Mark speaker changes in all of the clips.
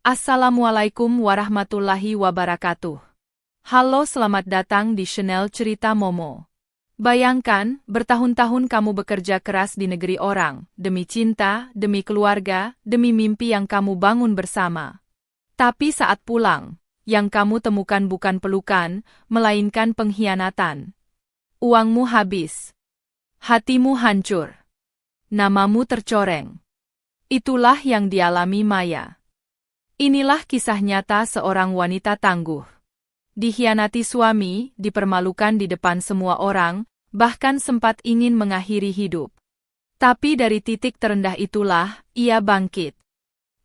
Speaker 1: Assalamualaikum warahmatullahi wabarakatuh. Halo, selamat datang di channel Cerita Momo. Bayangkan, bertahun-tahun kamu bekerja keras di negeri orang, demi cinta, demi keluarga, demi mimpi yang kamu bangun bersama. Tapi saat pulang, yang kamu temukan bukan pelukan, melainkan pengkhianatan. Uangmu habis. Hatimu hancur. Namamu tercoreng. Itulah yang dialami Maya. Inilah kisah nyata seorang wanita tangguh. Dikhianati suami, dipermalukan di depan semua orang, bahkan sempat ingin mengakhiri hidup. Tapi dari titik terendah itulah, ia bangkit.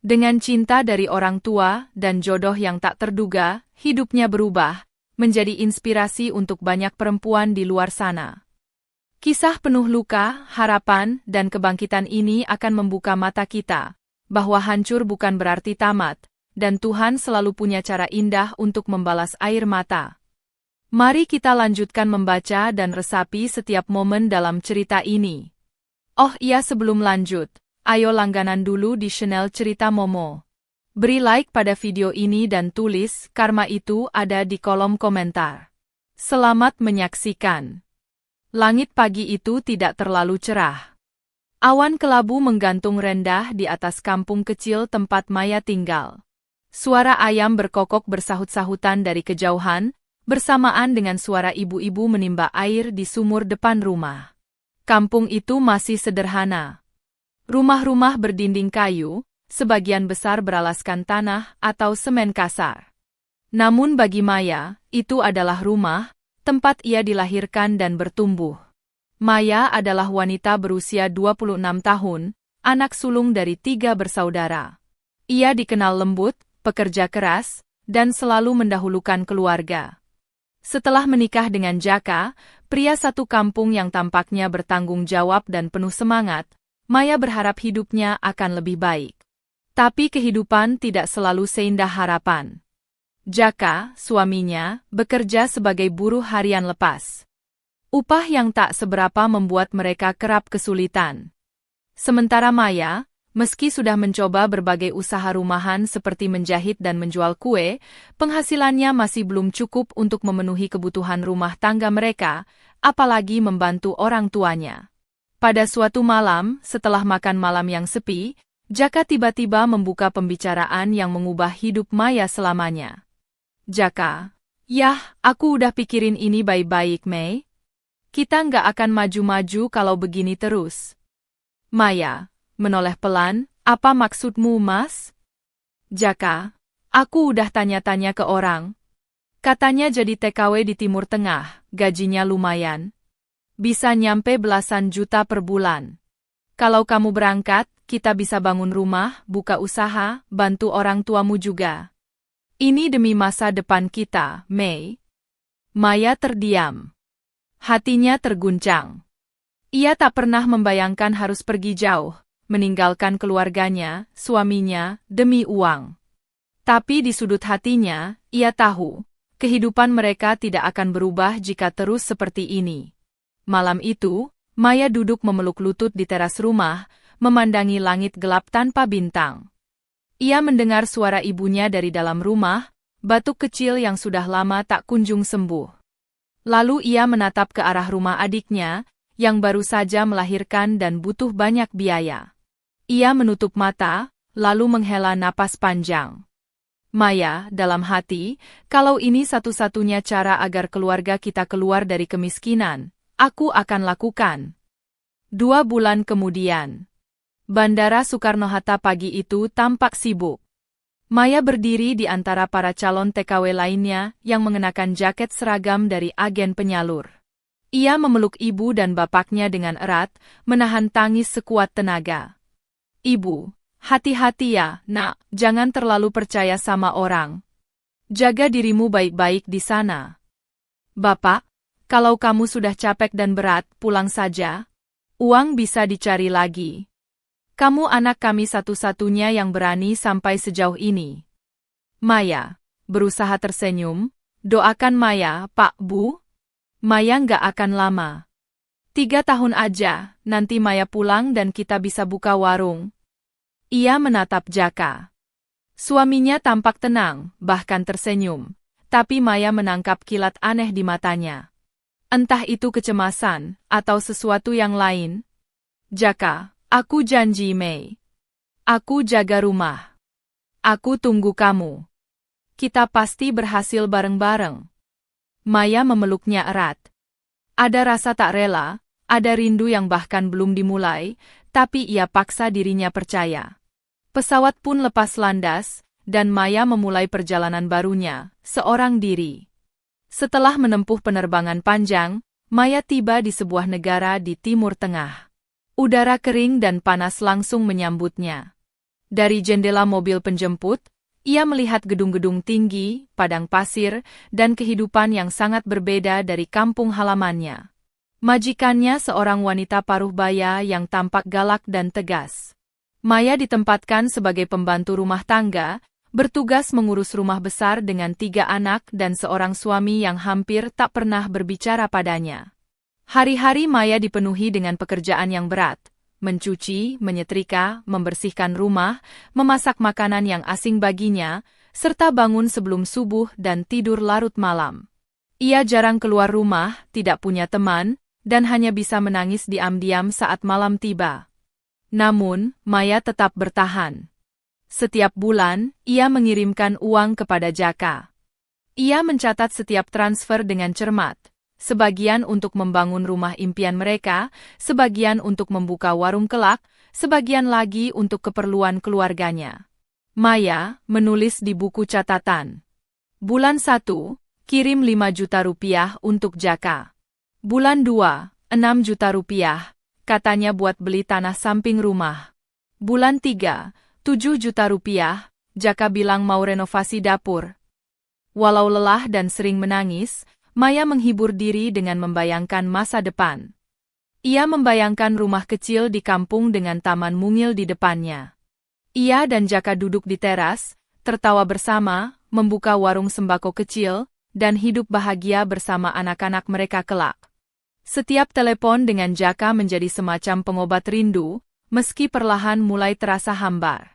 Speaker 1: Dengan cinta dari orang tua dan jodoh yang tak terduga, hidupnya berubah, menjadi inspirasi untuk banyak perempuan di luar sana. Kisah penuh luka, harapan, dan kebangkitan ini akan membuka mata kita, bahwa hancur bukan berarti tamat, dan Tuhan selalu punya cara indah untuk membalas air mata. Mari kita lanjutkan membaca dan resapi setiap momen dalam cerita ini. Oh iya, sebelum lanjut, ayo langganan dulu di channel Cerita Momo. Beri like pada video ini dan tulis karma itu ada di kolom komentar. Selamat menyaksikan. Langit pagi itu tidak terlalu cerah. Awan kelabu menggantung rendah di atas kampung kecil tempat Maya tinggal. Suara ayam berkokok bersahut-sahutan dari kejauhan, bersamaan dengan suara ibu-ibu menimba air di sumur depan rumah. Kampung itu masih sederhana. Rumah-rumah berdinding kayu, sebagian besar beralaskan tanah atau semen kasar. Namun bagi Maya, itu adalah rumah, tempat ia dilahirkan dan bertumbuh. Maya adalah wanita berusia 26 tahun, anak sulung dari 3 bersaudara. Ia dikenal lembut, pekerja keras, dan selalu mendahulukan keluarga. Setelah menikah dengan Jaka, pria satu kampung yang tampaknya bertanggung jawab dan penuh semangat, Maya berharap hidupnya akan lebih baik. Tapi kehidupan tidak selalu seindah harapan. Jaka, suaminya, bekerja sebagai buruh harian lepas. Upah yang tak seberapa membuat mereka kerap kesulitan. Sementara Maya, meski sudah mencoba berbagai usaha rumahan seperti menjahit dan menjual kue, penghasilannya masih belum cukup untuk memenuhi kebutuhan rumah tangga mereka, apalagi membantu orang tuanya. Pada suatu malam, setelah makan malam yang sepi, Jaka tiba-tiba membuka pembicaraan yang mengubah hidup Maya selamanya. Jaka, "Yah, aku udah pikirin ini baik-baik, Mei. Kita nggak akan maju-maju kalau begini terus." Maya menoleh pelan, "Apa maksudmu, Mas?" Jaka, "Aku udah tanya-tanya ke orang. Katanya jadi TKW di Timur Tengah, gajinya lumayan. Bisa nyampe belasan juta per bulan. Kalau kamu berangkat, kita bisa bangun rumah, buka usaha, bantu orang tuamu juga. Ini demi masa depan kita, Mei." Maya terdiam. Hatinya terguncang. Ia tak pernah membayangkan harus pergi jauh, meninggalkan keluarganya, suaminya, demi uang. Tapi di sudut hatinya, ia tahu, kehidupan mereka tidak akan berubah jika terus seperti ini. Malam itu, Maya duduk memeluk lutut di teras rumah, memandangi langit gelap tanpa bintang. Ia mendengar suara ibunya dari dalam rumah, batuk kecil yang sudah lama tak kunjung sembuh. Lalu ia menatap ke arah rumah adiknya, yang baru saja melahirkan dan butuh banyak biaya. Ia menutup mata, lalu menghela napas panjang. Maya, dalam hati, kalau ini satu-satunya cara agar keluarga kita keluar dari kemiskinan, aku akan lakukan. 2 bulan kemudian. Bandara Soekarno-Hatta pagi itu tampak sibuk. Maya berdiri di antara para calon TKW lainnya yang mengenakan jaket seragam dari agen penyalur. Ia memeluk ibu dan bapaknya dengan erat, menahan tangis sekuat tenaga. "Ibu, hati-hati ya, Nak, jangan terlalu percaya sama orang. Jaga dirimu baik-baik di sana. Bapak, kalau kamu sudah capek dan berat, pulang saja. Uang bisa dicari lagi. Kamu anak kami satu-satunya yang berani sampai sejauh ini." Maya berusaha tersenyum. "Doakan Maya, Pak, Bu. Maya nggak akan lama. 3 tahun aja, nanti Maya pulang dan kita bisa buka warung." Ia menatap Jaka. Suaminya tampak tenang, bahkan tersenyum. Tapi Maya menangkap kilat aneh di matanya. Entah itu kecemasan, atau sesuatu yang lain. Jaka, aku janji Mei. Aku jaga rumah. Aku tunggu kamu. Kita pasti berhasil bareng-bareng. Maya memeluknya erat. Ada rasa tak rela, ada rindu yang bahkan belum dimulai, tapi ia paksa dirinya percaya. Pesawat pun lepas landas, dan Maya memulai perjalanan barunya, seorang diri. Setelah menempuh penerbangan panjang, Maya tiba di sebuah negara di Timur Tengah. Udara kering dan panas langsung menyambutnya. Dari jendela mobil penjemput, ia melihat gedung-gedung tinggi, padang pasir, dan kehidupan yang sangat berbeda dari kampung halamannya. Majikannya seorang wanita paruh baya yang tampak galak dan tegas. Maya ditempatkan sebagai pembantu rumah tangga, bertugas mengurus rumah besar dengan 3 anak dan seorang suami yang hampir tak pernah berbicara padanya. Hari-hari Maya dipenuhi dengan pekerjaan yang berat. Mencuci, menyetrika, membersihkan rumah, memasak makanan yang asing baginya, serta bangun sebelum subuh dan tidur larut malam. Ia jarang keluar rumah, tidak punya teman, dan hanya bisa menangis diam-diam saat malam tiba. Namun, Maya tetap bertahan. Setiap bulan, ia mengirimkan uang kepada Jaka. Ia mencatat setiap transfer dengan cermat. Sebagian untuk membangun rumah impian mereka, sebagian untuk membuka warung kelak, sebagian lagi untuk keperluan keluarganya. Maya menulis di buku catatan. Bulan 1, kirim 5 juta rupiah untuk Jaka. Bulan 2, 6 juta rupiah, katanya buat beli tanah samping rumah. Bulan 3, 7 juta rupiah, Jaka bilang mau renovasi dapur. Walau lelah dan sering menangis, Maya menghibur diri dengan membayangkan masa depan. Ia membayangkan rumah kecil di kampung dengan taman mungil di depannya. Ia dan Jaka duduk di teras, tertawa bersama, membuka warung sembako kecil, dan hidup bahagia bersama anak-anak mereka kelak. Setiap telepon dengan Jaka menjadi semacam pengobat rindu, meski perlahan mulai terasa hambar.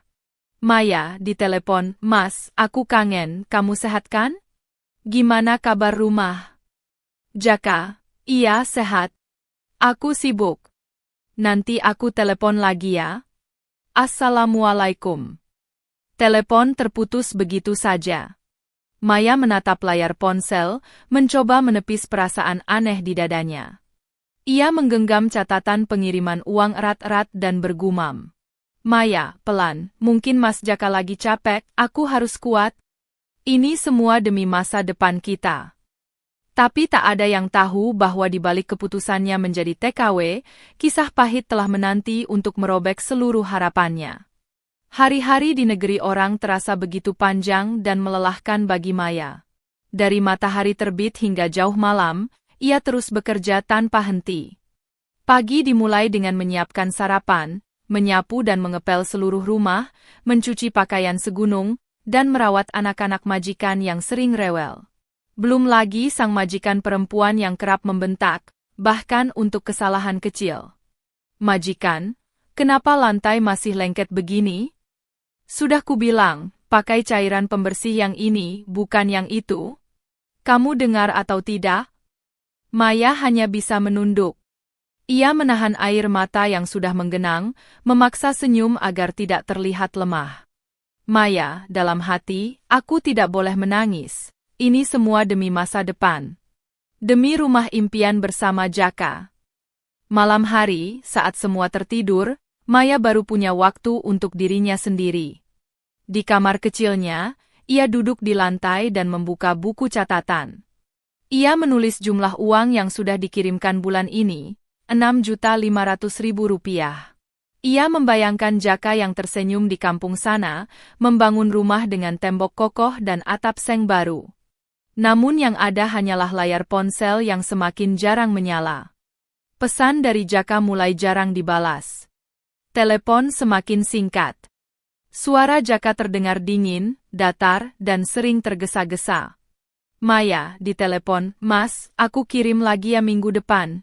Speaker 1: Maya ditelepon, "Mas, aku kangen, kamu sehat kan? Gimana kabar rumah?" Jaka, "Iya sehat. Aku sibuk. Nanti aku telepon lagi ya. Assalamualaikum." Telepon terputus begitu saja. Maya menatap layar ponsel, mencoba menepis perasaan aneh di dadanya. Ia menggenggam catatan pengiriman uang erat-erat dan bergumam. "Maya, pelan, mungkin Mas Jaka lagi capek, aku harus kuat. Ini semua demi masa depan kita." Tapi tak ada yang tahu bahwa di balik keputusannya menjadi TKW, kisah pahit telah menanti untuk merobek seluruh harapannya. Hari-hari di negeri orang terasa begitu panjang dan melelahkan bagi Maya. Dari matahari terbit hingga jauh malam, ia terus bekerja tanpa henti. Pagi dimulai dengan menyiapkan sarapan, menyapu dan mengepel seluruh rumah, mencuci pakaian segunung, dan merawat anak-anak majikan yang sering rewel. Belum lagi sang majikan perempuan yang kerap membentak, bahkan untuk kesalahan kecil. "Majikan, kenapa lantai masih lengket begini? Sudah kubilang, pakai cairan pembersih yang ini, bukan yang itu. Kamu dengar atau tidak?" Maya hanya bisa menunduk. Ia menahan air mata yang sudah menggenang, memaksa senyum agar tidak terlihat lemah. "Maya, dalam hati, aku tidak boleh menangis. Ini semua demi masa depan. Demi rumah impian bersama Jaka." Malam hari, saat semua tertidur, Maya baru punya waktu untuk dirinya sendiri. Di kamar kecilnya, ia duduk di lantai dan membuka buku catatan. Ia menulis jumlah uang yang sudah dikirimkan bulan ini, 6.500.000 rupiah. Ia membayangkan Jaka yang tersenyum di kampung sana, membangun rumah dengan tembok kokoh dan atap seng baru. Namun yang ada hanyalah layar ponsel yang semakin jarang menyala. Pesan dari Jaka mulai jarang dibalas. Telepon semakin singkat. Suara Jaka terdengar dingin, datar, dan sering tergesa-gesa. "Maya, ditelepon, Mas, aku kirim lagi ya minggu depan.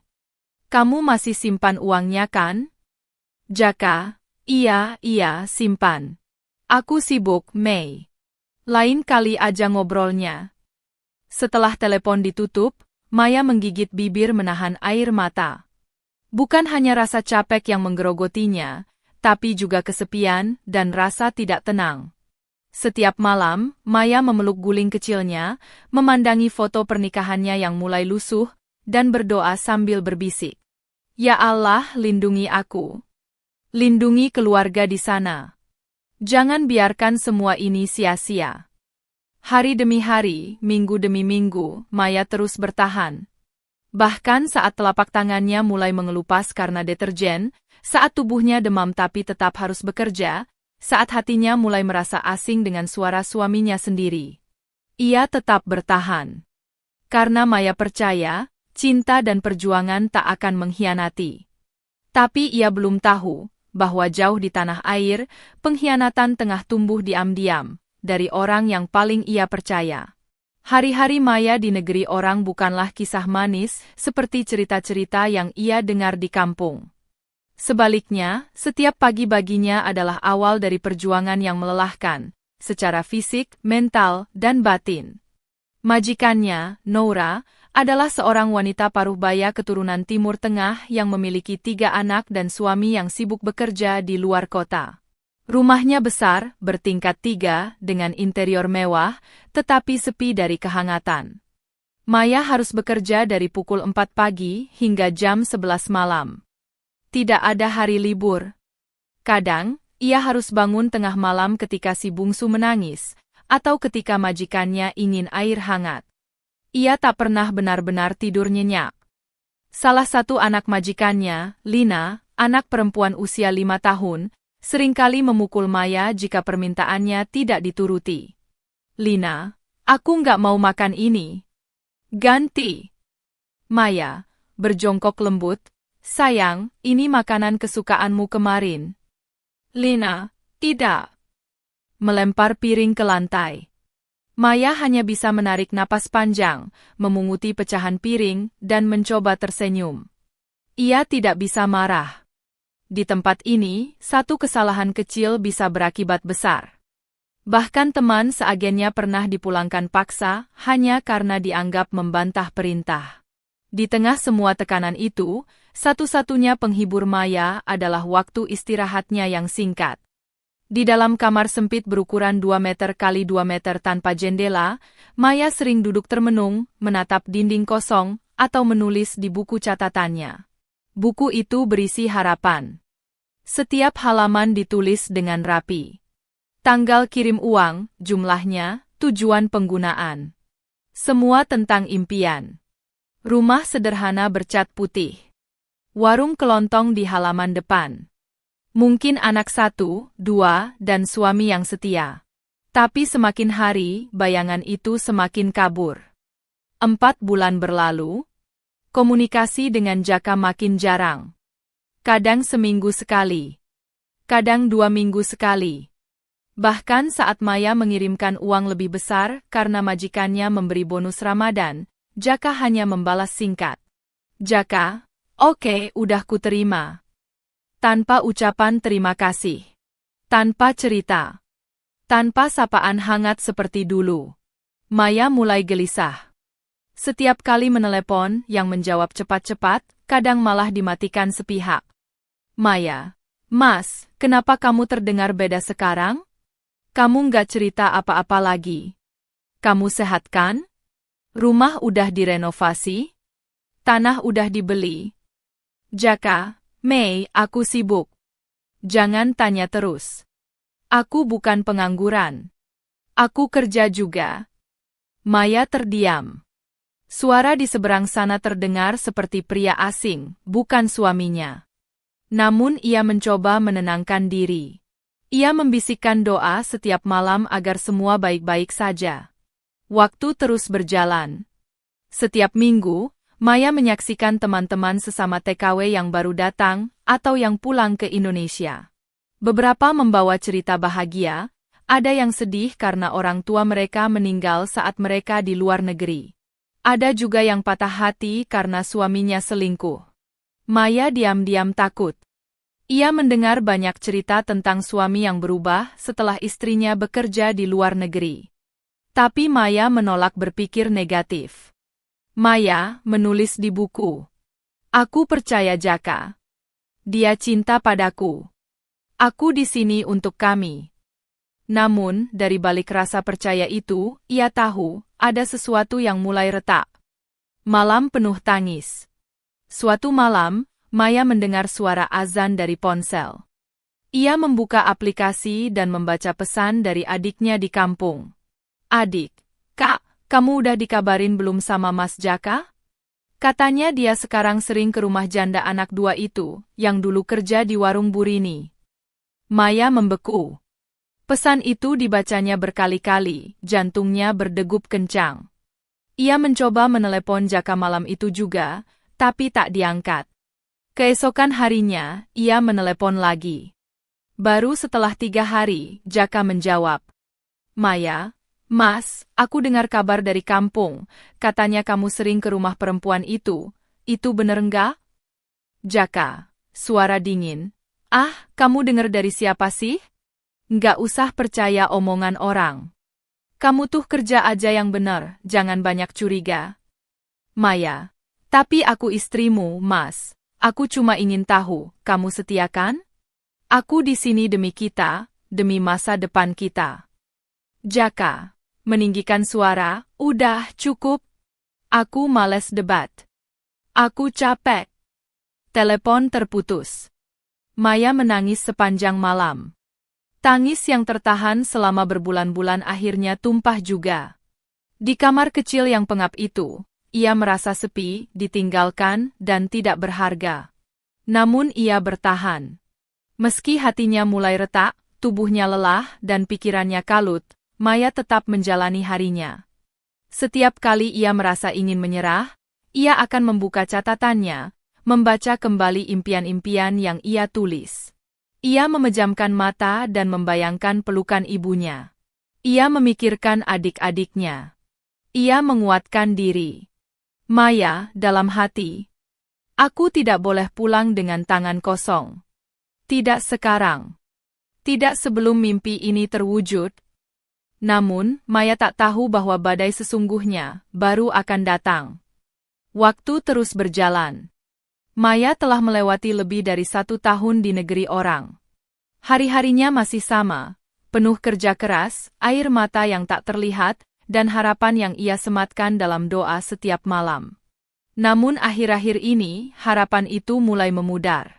Speaker 1: Kamu masih simpan uangnya kan?" Jaka, iya, simpan. Aku sibuk, Mei. Lain kali aja ngobrolnya. Setelah telepon ditutup, Maya menggigit bibir menahan air mata. Bukan hanya rasa capek yang menggerogotinya, tapi juga kesepian dan rasa tidak tenang. Setiap malam, Maya memeluk guling kecilnya, memandangi foto pernikahannya yang mulai lusuh, dan berdoa sambil berbisik. Ya Allah, lindungi aku. Lindungi keluarga di sana. Jangan biarkan semua ini sia-sia. Hari demi hari, minggu demi minggu, Maya terus bertahan. Bahkan saat telapak tangannya mulai mengelupas karena deterjen, saat tubuhnya demam tapi tetap harus bekerja, saat hatinya mulai merasa asing dengan suara suaminya sendiri. Ia tetap bertahan. Karena Maya percaya, cinta dan perjuangan tak akan mengkhianati. Tapi ia belum tahu bahwa jauh di tanah air, pengkhianatan tengah tumbuh diam-diam, dari orang yang paling ia percaya. Hari-hari Maya di negeri orang bukanlah kisah manis seperti cerita-cerita yang ia dengar di kampung. Sebaliknya, setiap pagi baginya adalah awal dari perjuangan yang melelahkan, secara fisik, mental, dan batin. Majikannya, Noura, adalah seorang wanita paruh baya keturunan Timur Tengah yang memiliki 3 anak dan suami yang sibuk bekerja di luar kota. Rumahnya besar, bertingkat 3, dengan interior mewah, tetapi sepi dari kehangatan. Maya harus bekerja dari pukul 4 pagi hingga jam 11 malam. Tidak ada hari libur. Kadang, ia harus bangun tengah malam ketika si bungsu menangis, atau ketika majikannya ingin air hangat. Ia tak pernah benar-benar tidur nyenyak. Salah satu anak majikannya, Lina, anak perempuan usia 5 tahun, seringkali memukul Maya jika permintaannya tidak dituruti. Lina, aku nggak mau makan ini. Ganti. Maya, berjongkok lembut, sayang, ini makanan kesukaanmu kemarin. Lina, tidak. Melempar piring ke lantai. Maya hanya bisa menarik napas panjang, memunguti pecahan piring, dan mencoba tersenyum. Ia tidak bisa marah. Di tempat ini, satu kesalahan kecil bisa berakibat besar. Bahkan teman seagennya pernah dipulangkan paksa hanya karena dianggap membantah perintah. Di tengah semua tekanan itu, satu-satunya penghibur Maya adalah waktu istirahatnya yang singkat. Di dalam kamar sempit berukuran 2 meter kali 2 meter tanpa jendela, Maya sering duduk termenung, menatap dinding kosong, atau menulis di buku catatannya. Buku itu berisi harapan. Setiap halaman ditulis dengan rapi. Tanggal kirim uang, jumlahnya, tujuan penggunaan. Semua tentang impian. Rumah sederhana bercat putih. Warung kelontong di halaman depan. Mungkin anak 1, 2, dan suami yang setia. Tapi semakin hari, bayangan itu semakin kabur. 4 bulan berlalu, komunikasi dengan Jaka makin jarang. Kadang seminggu sekali. Kadang 2 minggu sekali. Bahkan saat Maya mengirimkan uang lebih besar karena majikannya memberi bonus Ramadan, Jaka hanya membalas singkat. Jaka, oke, udah kuterima. Tanpa ucapan terima kasih. Tanpa cerita. Tanpa sapaan hangat seperti dulu. Maya mulai gelisah. Setiap kali menelepon, yang menjawab cepat-cepat, kadang malah dimatikan sepihak. Maya, Mas, kenapa kamu terdengar beda sekarang? Kamu nggak cerita apa-apa lagi. Kamu sehat kan? Rumah udah direnovasi? Tanah udah dibeli? Jaka, Mei, aku sibuk. Jangan tanya terus. Aku bukan pengangguran. Aku kerja juga. Maya terdiam. Suara di seberang sana terdengar seperti pria asing, bukan suaminya. Namun ia mencoba menenangkan diri. Ia membisikkan doa setiap malam agar semua baik-baik saja. Waktu terus berjalan. Setiap minggu, Maya menyaksikan teman-teman sesama TKW yang baru datang atau yang pulang ke Indonesia. Beberapa membawa cerita bahagia, ada yang sedih karena orang tua mereka meninggal saat mereka di luar negeri. Ada juga yang patah hati karena suaminya selingkuh. Maya diam-diam takut. Ia mendengar banyak cerita tentang suami yang berubah setelah istrinya bekerja di luar negeri. Tapi Maya menolak berpikir negatif. Maya menulis di buku. Aku percaya Jaka. Dia cinta padaku. Aku di sini untuk kami. Namun, dari balik rasa percaya itu, ia tahu ada sesuatu yang mulai retak. Malam penuh tangis. Suatu malam, Maya mendengar suara azan dari ponsel. Ia membuka aplikasi dan membaca pesan dari adiknya di kampung. Adik, Kak, kamu udah dikabarin belum sama Mas Jaka? Katanya dia sekarang sering ke rumah janda anak dua itu, yang dulu kerja di warung Burini. Maya membeku. Pesan itu dibacanya berkali-kali, jantungnya berdegup kencang. Ia mencoba menelepon Jaka malam itu juga, tapi tak diangkat. Keesokan harinya, ia menelepon lagi. Baru setelah 3 hari, Jaka menjawab. Maya, Mas, aku dengar kabar dari kampung, katanya kamu sering ke rumah perempuan itu bener enggak? Jaka, suara dingin. Ah, kamu dengar dari siapa sih? Nggak usah percaya omongan orang. Kamu tuh kerja aja yang bener, jangan banyak curiga. Maya, tapi aku istrimu, Mas. Aku cuma ingin tahu, kamu setia kan? Aku di sini demi kita, demi masa depan kita. Jaka, meninggikan suara, udah cukup. Aku males debat. Aku capek. Telepon terputus. Maya menangis sepanjang malam. Tangis yang tertahan selama berbulan-bulan akhirnya tumpah juga. Di kamar kecil yang pengap itu, ia merasa sepi, ditinggalkan, dan tidak berharga. Namun ia bertahan. Meski hatinya mulai retak, tubuhnya lelah, dan pikirannya kalut, Maya tetap menjalani harinya. Setiap kali ia merasa ingin menyerah, ia akan membuka catatannya, membaca kembali impian-impian yang ia tulis. Ia memejamkan mata dan membayangkan pelukan ibunya. Ia memikirkan adik-adiknya. Ia menguatkan diri. Maya, dalam hati. Aku tidak boleh pulang dengan tangan kosong. Tidak sekarang. Tidak sebelum mimpi ini terwujud. Namun, Maya tak tahu bahwa badai sesungguhnya baru akan datang. Waktu terus berjalan. Maya telah melewati lebih dari 1 tahun di negeri orang. Hari-harinya masih sama, penuh kerja keras, air mata yang tak terlihat, dan harapan yang ia sematkan dalam doa setiap malam. Namun akhir-akhir ini, harapan itu mulai memudar.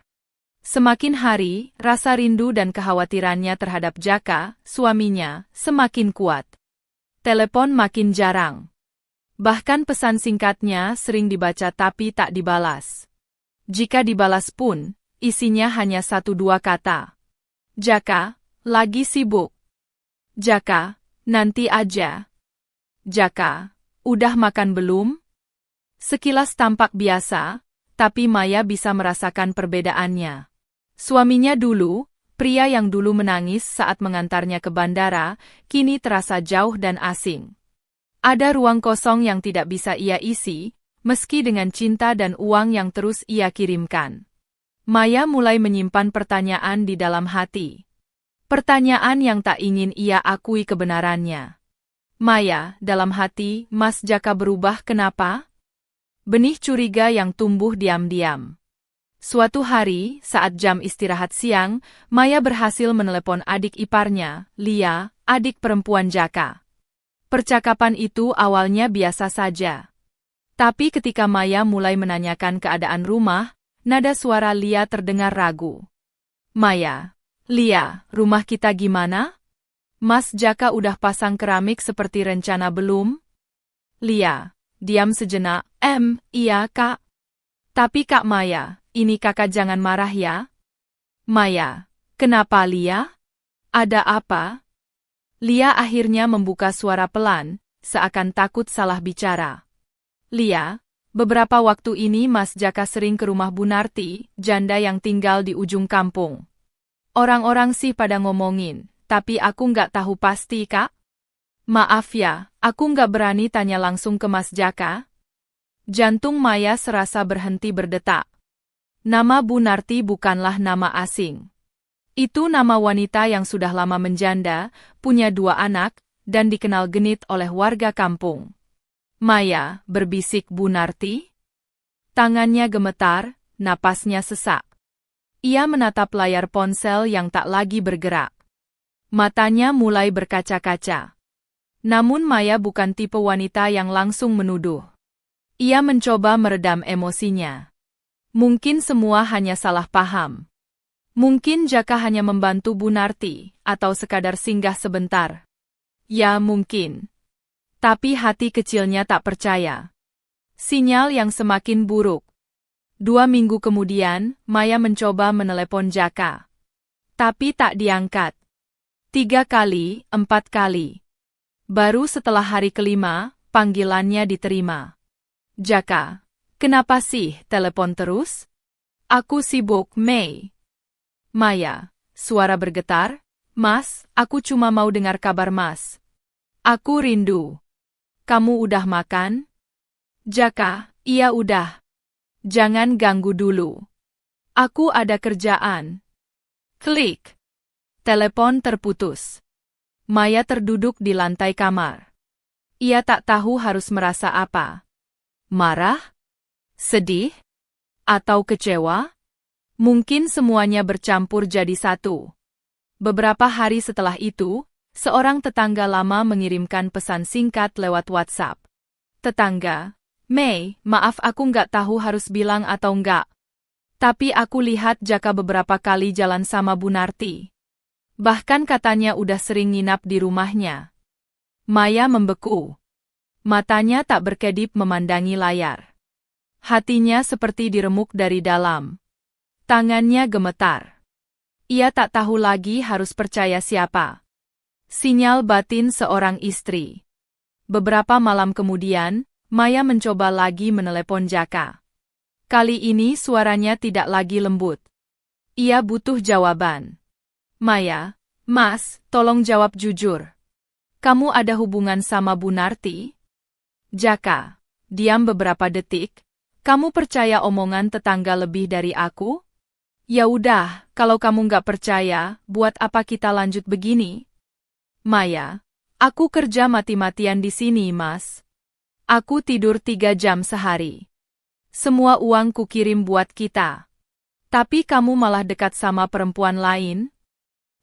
Speaker 1: Semakin hari, rasa rindu dan kekhawatirannya terhadap Jaka, suaminya, semakin kuat. Telepon makin jarang. Bahkan pesan singkatnya sering dibaca tapi tak dibalas. Jika dibalas pun, isinya hanya 1-2 kata. Jaka, lagi sibuk. Jaka, nanti aja. Jaka, udah makan belum? Sekilas tampak biasa, tapi Maya bisa merasakan perbedaannya. Suaminya dulu, pria yang dulu menangis saat mengantarnya ke bandara, kini terasa jauh dan asing. Ada ruang kosong yang tidak bisa ia isi, meski dengan cinta dan uang yang terus ia kirimkan. Maya mulai menyimpan pertanyaan di dalam hati. Pertanyaan yang tak ingin ia akui kebenarannya. Maya, dalam hati, Mas Jaka berubah kenapa? Benih curiga yang tumbuh diam-diam. Suatu hari, saat jam istirahat siang, Maya berhasil menelepon adik iparnya, Lia, adik perempuan Jaka. Percakapan itu awalnya biasa saja. Tapi ketika Maya mulai menanyakan keadaan rumah, nada suara Lia terdengar ragu. Maya, Lia, rumah kita gimana? Mas Jaka udah pasang keramik seperti rencana belum? Lia, diam sejenak, iya kak. Tapi kak Maya, ini kakak jangan marah ya. Maya, kenapa Lia? Ada apa? Lia akhirnya membuka suara pelan, seakan takut salah bicara. Lia, beberapa waktu ini Mas Jaka sering ke rumah Bu Narti, janda yang tinggal di ujung kampung. Orang-orang sih pada ngomongin, tapi aku nggak tahu pasti kak. Maaf ya, aku nggak berani tanya langsung ke Mas Jaka. Jantung Maya serasa berhenti berdetak. Nama Bu Narti bukanlah nama asing. Itu nama wanita yang sudah lama menjanda, punya 2 anak, dan dikenal genit oleh warga kampung. Maya, berbisik Bu Narti. Tangannya gemetar, napasnya sesak. Ia menatap layar ponsel yang tak lagi bergerak. Matanya mulai berkaca-kaca. Namun Maya bukan tipe wanita yang langsung menuduh. Ia mencoba meredam emosinya. Mungkin semua hanya salah paham. Mungkin Jaka hanya membantu Bu Narti, atau sekadar singgah sebentar. Ya mungkin. Tapi hati kecilnya tak percaya. Sinyal yang semakin buruk. 2 minggu kemudian, Maya mencoba menelepon Jaka. Tapi tak diangkat. 3 kali, 4 kali. Baru setelah hari kelima, panggilannya diterima. Jaka, kenapa sih telepon terus? Aku sibuk, Mei. Maya, suara bergetar. Mas, aku cuma mau dengar kabar Mas. Aku rindu. Kamu udah makan? Jaka, iya udah. Jangan ganggu dulu. Aku ada kerjaan. Klik. Telepon terputus. Maya terduduk di lantai kamar. Ia tak tahu harus merasa apa. Marah? Sedih? Atau kecewa? Mungkin semuanya bercampur jadi satu. Beberapa hari setelah itu, seorang tetangga lama mengirimkan pesan singkat lewat WhatsApp. Tetangga, Mei, maaf aku nggak tahu harus bilang atau nggak. Tapi aku lihat Jaka beberapa kali jalan sama Bu Narti. Bahkan katanya udah sering nginap di rumahnya. Maya membeku. Matanya tak berkedip memandangi layar. Hatinya seperti diremuk dari dalam. Tangannya gemetar. Ia tak tahu lagi harus percaya siapa. Sinyal batin seorang istri. Beberapa malam kemudian, Maya mencoba lagi menelepon Jaka. Kali ini suaranya tidak lagi lembut. Ia butuh jawaban. Maya, Mas, tolong jawab jujur. Kamu ada hubungan sama Bu Narti? Jaka, diam beberapa detik. Kamu percaya omongan tetangga lebih dari aku? Ya udah, kalau kamu nggak percaya, buat apa kita lanjut begini? Maya, aku kerja mati-matian di sini, Mas. Aku tidur 3 jam sehari. Semua uang kukirim buat kita. Tapi kamu malah dekat sama perempuan lain?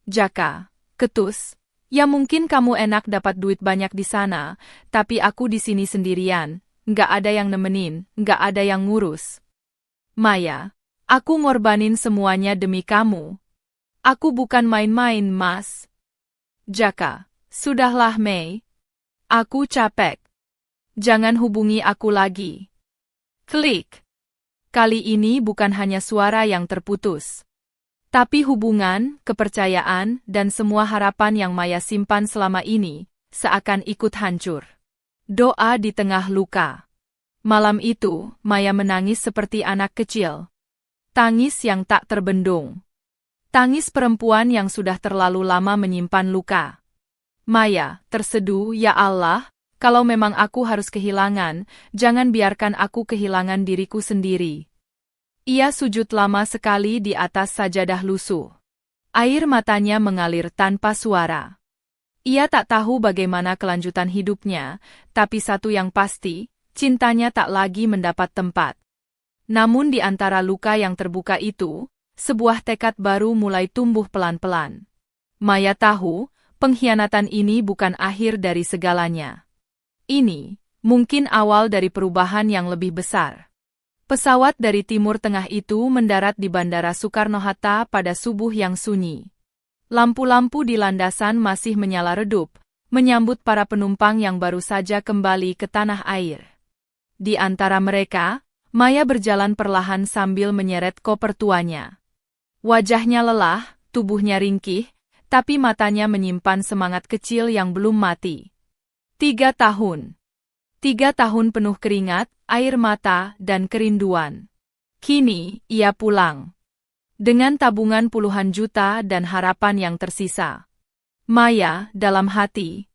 Speaker 1: Jaka, ketus. Ya mungkin kamu enak dapat duit banyak di sana, tapi aku di sini sendirian. Nggak ada yang nemenin, nggak ada yang ngurus. Maya, aku ngorbanin semuanya demi kamu. Aku bukan main-main, Mas. Jaka, sudahlah Mei. Aku capek. Jangan hubungi aku lagi. Klik. Kali ini bukan hanya suara yang terputus. Tapi hubungan, kepercayaan, dan semua harapan yang Maya simpan selama ini, seakan ikut hancur. Doa di tengah luka. Malam itu, Maya menangis seperti anak kecil. Tangis yang tak terbendung. Tangis perempuan yang sudah terlalu lama menyimpan luka. Maya, terseduh, ya Allah, kalau memang aku harus kehilangan, jangan biarkan aku kehilangan diriku sendiri. Ia sujud lama sekali di atas sajadah lusuh. Air matanya mengalir tanpa suara. Ia tak tahu bagaimana kelanjutan hidupnya, tapi satu yang pasti, cintanya tak lagi mendapat tempat. Namun di antara luka yang terbuka itu, sebuah tekad baru mulai tumbuh pelan-pelan. Maya tahu, pengkhianatan ini bukan akhir dari segalanya. Ini, mungkin awal dari perubahan yang lebih besar. Pesawat dari Timur Tengah itu mendarat di Bandara Soekarno-Hatta pada subuh yang sunyi. Lampu-lampu di landasan masih menyala redup, menyambut para penumpang yang baru saja kembali ke tanah air. Di antara mereka, Maya berjalan perlahan sambil menyeret koper tuanya. Wajahnya lelah, tubuhnya ringkih, tapi matanya menyimpan semangat kecil yang belum mati. 3 tahun. 3 tahun penuh keringat, air mata, dan kerinduan. Kini, ia pulang. Dengan tabungan puluhan juta dan harapan yang tersisa. Maya, dalam hati.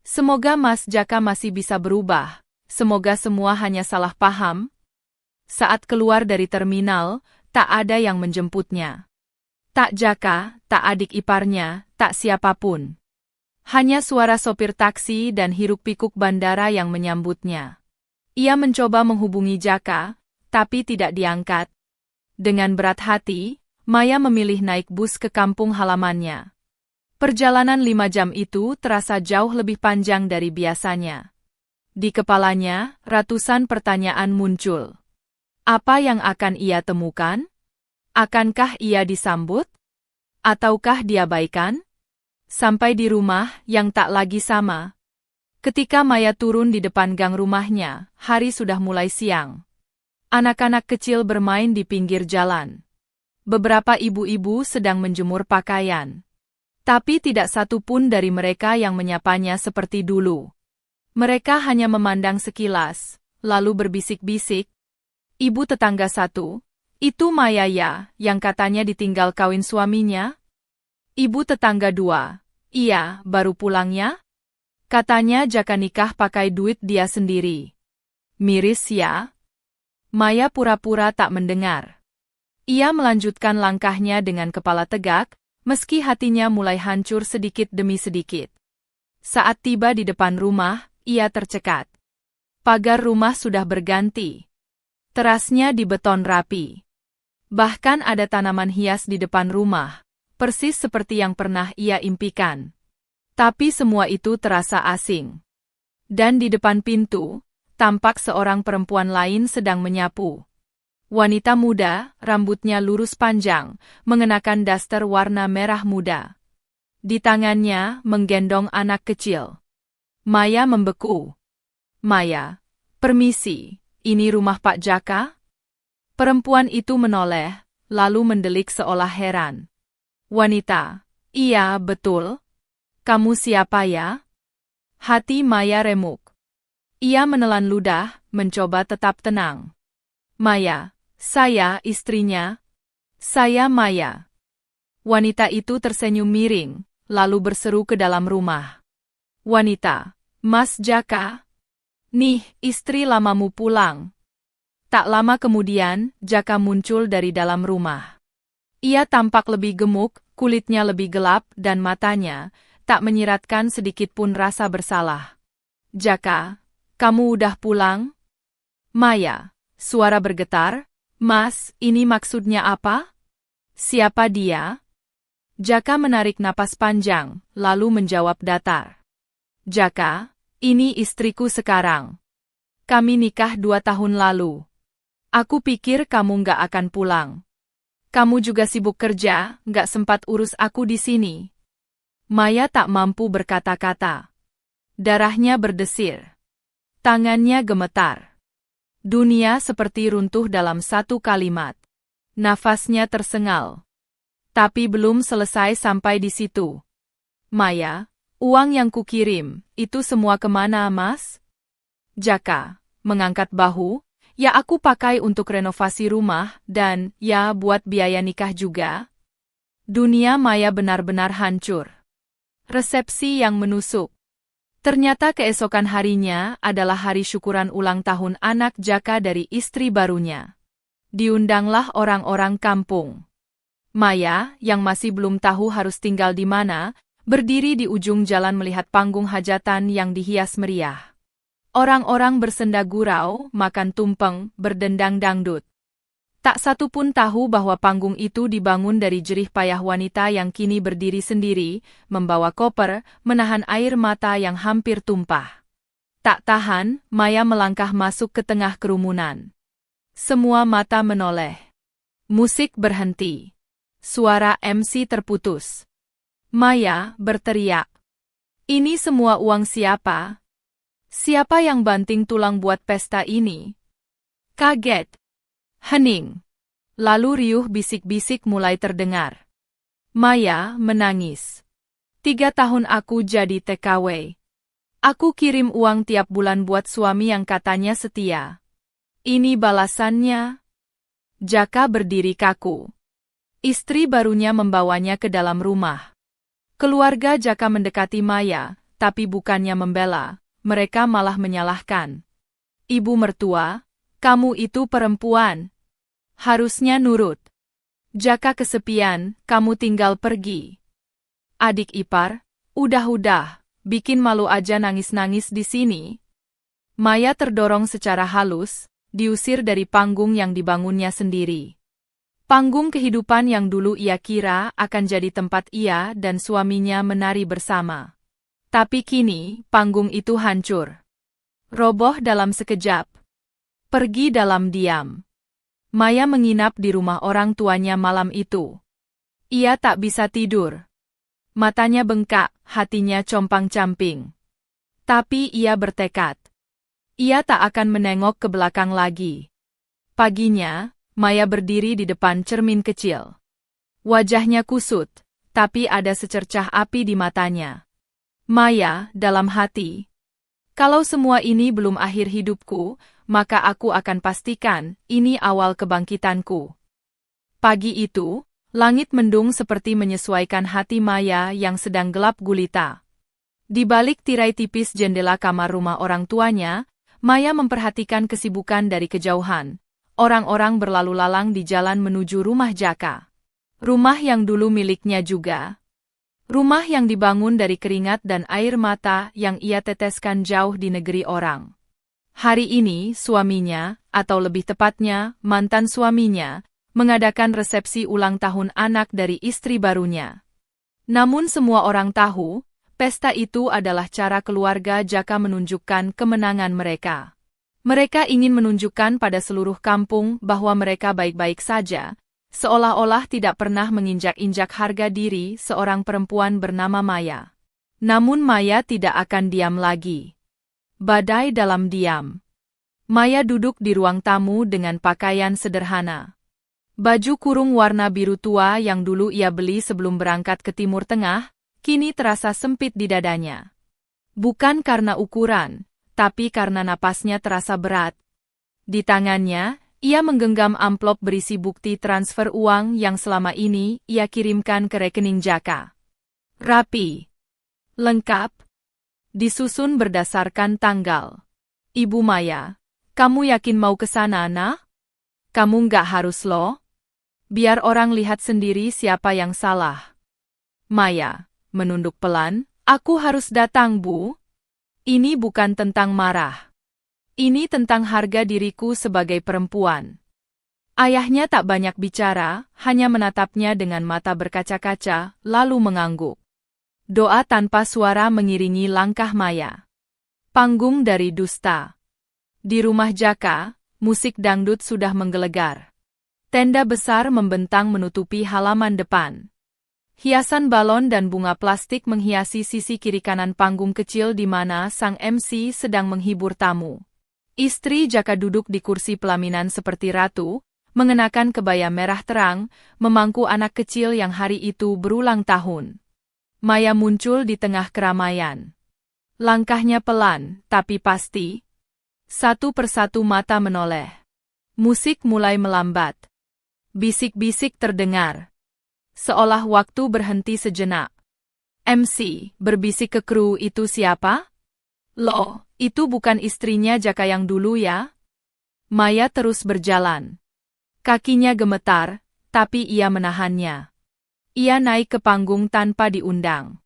Speaker 1: Semoga Mas Jaka masih bisa berubah. Semoga semua hanya salah paham. Saat keluar dari terminal, tak ada yang menjemputnya. Tak Jaka, tak adik iparnya, tak siapapun. Hanya suara sopir taksi dan hiruk-pikuk bandara yang menyambutnya. Ia mencoba menghubungi Jaka, tapi tidak diangkat. Dengan berat hati, Maya memilih naik bus ke kampung halamannya. Perjalanan 5 jam itu terasa jauh lebih panjang dari biasanya. Di kepalanya, ratusan pertanyaan muncul. Apa yang akan ia temukan? Akankah ia disambut? Ataukah diabaikan? Sampai di rumah yang tak lagi sama. Ketika Maya turun di depan gang rumahnya, hari sudah mulai siang. Anak-anak kecil bermain di pinggir jalan. Beberapa ibu-ibu sedang menjemur pakaian. Tapi tidak satu pun dari mereka yang menyapanya seperti dulu. Mereka hanya memandang sekilas, lalu berbisik-bisik. Ibu tetangga satu, itu Maya ya, yang katanya ditinggal kawin suaminya? Ibu tetangga dua, iya, baru pulangnya? Katanya Jaka nikah pakai duit dia sendiri. Miris ya? Maya pura-pura tak mendengar. Ia melanjutkan langkahnya dengan kepala tegak, meski hatinya mulai hancur sedikit demi sedikit. Saat tiba di depan rumah, ia tercekat. Pagar rumah sudah berganti. Terasnya dibeton rapi. Bahkan ada tanaman hias di depan rumah, persis seperti yang pernah ia impikan. Tapi semua itu terasa asing. Dan di depan pintu, tampak seorang perempuan lain sedang menyapu. Wanita muda, rambutnya lurus panjang, mengenakan daster warna merah muda. Di tangannya menggendong anak kecil. Maya membeku. Maya, permisi, ini rumah Pak Jaka? Perempuan itu menoleh, lalu mendelik seolah heran. Wanita, iya betul. Kamu siapa ya? Hati Maya remuk. Ia menelan ludah, mencoba tetap tenang. Maya, saya istrinya. Saya Maya. Wanita itu tersenyum miring, lalu berseru ke dalam rumah. Wanita, Mas Jaka. Nih, istri lamamu pulang. Tak lama kemudian, Jaka muncul dari dalam rumah. Ia tampak lebih gemuk, kulitnya lebih gelap, dan matanya tak menyiratkan sedikit pun rasa bersalah. Jaka, kamu udah pulang? Maya, suara bergetar. Mas, ini maksudnya apa? Siapa dia? Jaka menarik napas panjang, lalu menjawab datar. Jaka, ini istriku sekarang. Kami nikah 2 tahun lalu. Aku pikir kamu nggak akan pulang. Kamu juga sibuk kerja, nggak sempat urus aku di sini. Maya tak mampu berkata-kata. Darahnya berdesir. Tangannya gemetar. Dunia seperti runtuh dalam satu kalimat. Nafasnya tersengal. Tapi belum selesai sampai di situ. Maya, uang yang kukirim, itu semua kemana, Mas? Jaka, mengangkat bahu. Ya aku pakai untuk renovasi rumah, dan, ya buat biaya nikah juga. Dunia Maya benar-benar hancur. Resepsi yang menusuk. Ternyata keesokan harinya adalah hari syukuran ulang tahun anak Jaka dari istri barunya. Diundanglah orang-orang kampung. Maya, yang masih belum tahu harus tinggal di mana, berdiri di ujung jalan melihat panggung hajatan yang dihias meriah. Orang-orang bersenda gurau, makan tumpeng, berdendang dangdut. Tak satu pun tahu bahwa panggung itu dibangun dari jerih payah wanita yang kini berdiri sendiri, membawa koper, menahan air mata yang hampir tumpah. Tak tahan, Maya melangkah masuk ke tengah kerumunan. Semua mata menoleh. Musik berhenti. Suara MC terputus. Maya berteriak. Ini semua uang siapa? Siapa yang banting tulang buat pesta ini? Kaget. Hening. Lalu riuh bisik-bisik mulai terdengar. Maya menangis. 3 tahun aku jadi TKW. Aku kirim uang tiap bulan buat suami yang katanya setia. Ini balasannya? Jaka berdiri kaku. Istri barunya membawanya ke dalam rumah. Keluarga Jaka mendekati Maya, tapi bukannya membela. Mereka malah menyalahkan. Ibu mertua, kamu itu perempuan. Harusnya nurut. Jaka kesepian, kamu tinggal pergi. Adik ipar, udah, bikin malu aja nangis-nangis di sini. Maya terdorong secara halus, diusir dari panggung yang dibangunnya sendiri. Panggung kehidupan yang dulu ia kira akan jadi tempat ia dan suaminya menari bersama. Tapi kini, panggung itu hancur. Roboh dalam sekejap. Pergi dalam diam. Maya menginap di rumah orang tuanya malam itu. Ia tak bisa tidur. Matanya bengkak, hatinya compang-camping. Tapi ia bertekad. Ia tak akan menengok ke belakang lagi. Paginya, Maya berdiri di depan cermin kecil. Wajahnya kusut, tapi ada secercah api di matanya. Maya, dalam hati. Kalau semua ini belum akhir hidupku, maka aku akan pastikan ini awal kebangkitanku. Pagi itu, langit mendung seperti menyesuaikan hati Maya yang sedang gelap gulita. Di balik tirai tipis jendela kamar rumah orang tuanya, Maya memperhatikan kesibukan dari kejauhan. Orang-orang berlalu lalang di jalan menuju rumah Jaka. Rumah yang dulu miliknya juga. Rumah yang dibangun dari keringat dan air mata yang ia teteskan jauh di negeri orang. Hari ini suaminya, atau lebih tepatnya mantan suaminya, mengadakan resepsi ulang tahun anak dari istri barunya. Namun semua orang tahu, pesta itu adalah cara keluarga Jaka menunjukkan kemenangan mereka. Mereka ingin menunjukkan pada seluruh kampung bahwa mereka baik-baik saja, seolah-olah tidak pernah menginjak-injak harga diri seorang perempuan bernama Maya. Namun Maya tidak akan diam lagi. Badai dalam diam. Maya duduk di ruang tamu dengan pakaian sederhana. Baju kurung warna biru tua yang dulu ia beli sebelum berangkat ke Timur Tengah, kini terasa sempit di dadanya. Bukan karena ukuran, tapi karena napasnya terasa berat. Di tangannya, ia menggenggam amplop berisi bukti transfer uang yang selama ini ia kirimkan ke rekening Jaka. Rapi. Lengkap. Disusun berdasarkan tanggal. Ibu Maya, kamu yakin mau ke sana, nah? Kamu nggak harus loh. Biar orang lihat sendiri siapa yang salah. Maya, menunduk pelan, aku harus datang, Bu. Ini bukan tentang marah. Ini tentang harga diriku sebagai perempuan. Ayahnya tak banyak bicara, hanya menatapnya dengan mata berkaca-kaca, lalu mengangguk. Doa tanpa suara mengiringi langkah Maya. Panggung dari dusta. Di rumah Jaka, musik dangdut sudah menggelegar. Tenda besar membentang menutupi halaman depan. Hiasan balon dan bunga plastik menghiasi sisi kiri kanan panggung kecil di mana sang MC sedang menghibur tamu. Istri Jaka duduk di kursi pelaminan seperti ratu, mengenakan kebaya merah terang, memangku anak kecil yang hari itu berulang tahun. Maya muncul di tengah keramaian. Langkahnya pelan, tapi pasti. Satu persatu mata menoleh. Musik mulai melambat. Bisik-bisik terdengar. Seolah waktu berhenti sejenak. MC berbisik ke kru, itu siapa? Loh, itu bukan istrinya Jaka yang dulu ya? Maya terus berjalan. Kakinya gemetar, tapi ia menahannya. Ia naik ke panggung tanpa diundang.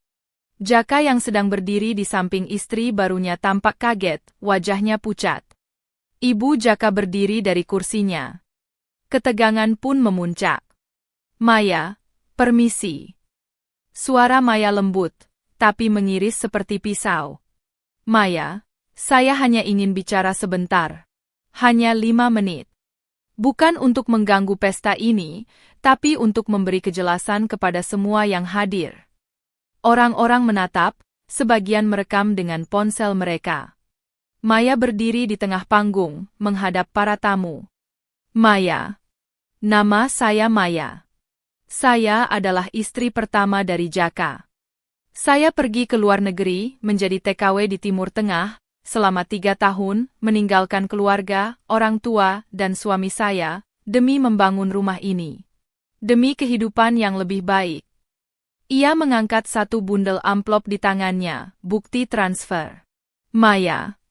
Speaker 1: Jaka yang sedang berdiri di samping istri barunya tampak kaget, wajahnya pucat. Ibu Jaka berdiri dari kursinya. Ketegangan pun memuncak. Maya, permisi. Suara Maya lembut, tapi mengiris seperti pisau. Maya, saya hanya ingin bicara sebentar. Hanya 5 menit. Bukan untuk mengganggu pesta ini, tapi untuk memberi kejelasan kepada semua yang hadir. Orang-orang menatap, sebagian merekam dengan ponsel mereka. Maya berdiri di tengah panggung, menghadap para tamu. Maya. Nama saya Maya. Saya adalah istri pertama dari Jaka. Saya pergi ke luar negeri, menjadi TKW di Timur Tengah, selama 3 tahun, meninggalkan keluarga, orang tua, dan suami saya, demi membangun rumah ini. Demi kehidupan yang lebih baik. Ia mengangkat satu bundel amplop di tangannya, bukti transfer. Maya.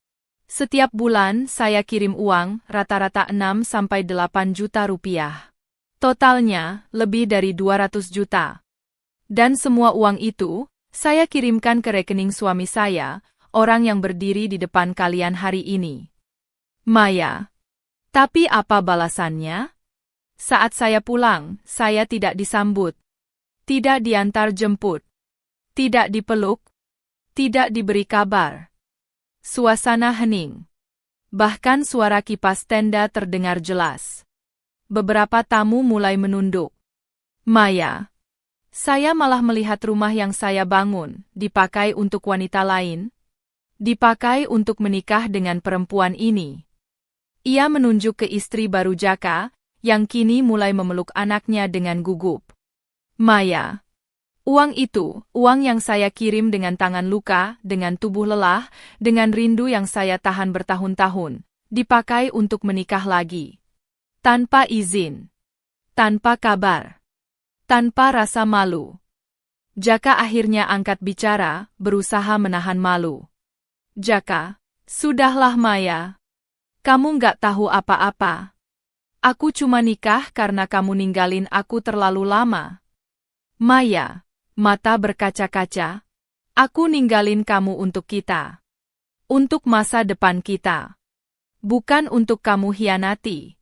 Speaker 1: Setiap bulan saya kirim uang, rata-rata 6-8 juta rupiah. Totalnya, lebih dari 200 juta. Dan semua uang itu, saya kirimkan ke rekening suami saya, orang yang berdiri di depan kalian hari ini. Maya. Tapi apa balasannya? Saat saya pulang, saya tidak disambut. Tidak diantar jemput. Tidak dipeluk. Tidak diberi kabar. Suasana hening. Bahkan suara kipas tenda terdengar jelas. Beberapa tamu mulai menunduk. Maya. Saya malah melihat rumah yang saya bangun, dipakai untuk wanita lain. Dipakai untuk menikah dengan perempuan ini. Ia menunjuk ke istri baru Jaka, yang kini mulai memeluk anaknya dengan gugup. Maya. Uang itu, uang yang saya kirim dengan tangan luka, dengan tubuh lelah, dengan rindu yang saya tahan bertahun-tahun, dipakai untuk menikah lagi. Tanpa izin. Tanpa kabar. Tanpa rasa malu. Jaka akhirnya angkat bicara, berusaha menahan malu. Jaka, sudahlah Maya. Kamu nggak tahu apa-apa. Aku cuma nikah karena kamu ninggalin aku terlalu lama. Maya, mata berkaca-kaca. Aku ninggalin kamu untuk kita. Untuk masa depan kita. Bukan untuk kamu hianati.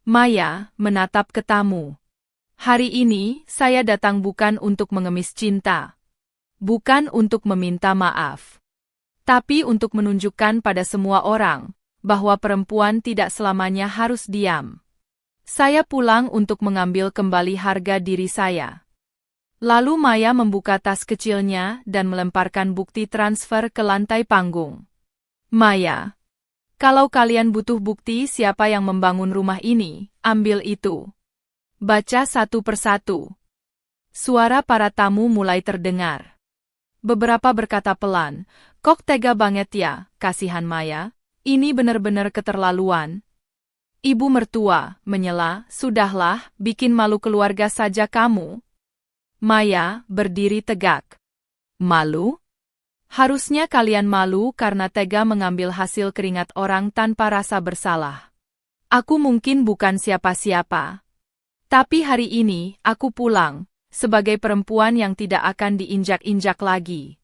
Speaker 1: Maya menatap ke tamu. Hari ini, saya datang bukan untuk mengemis cinta. Bukan untuk meminta maaf. Tapi untuk menunjukkan pada semua orang, bahwa perempuan tidak selamanya harus diam. Saya pulang untuk mengambil kembali harga diri saya. Lalu Maya membuka tas kecilnya dan melemparkan bukti transfer ke lantai panggung. Maya. Kalau kalian butuh bukti siapa yang membangun rumah ini, ambil itu. Baca satu persatu. Suara para tamu mulai terdengar. Beberapa berkata pelan, kok tega banget ya, kasihan Maya, ini benar-benar keterlaluan. Ibu mertua, menyela, sudahlah, bikin malu keluarga saja kamu. Maya berdiri tegak. Malu? Harusnya kalian malu karena tega mengambil hasil keringat orang tanpa rasa bersalah. Aku mungkin bukan siapa-siapa. Tapi hari ini, aku pulang, sebagai perempuan yang tidak akan diinjak-injak lagi.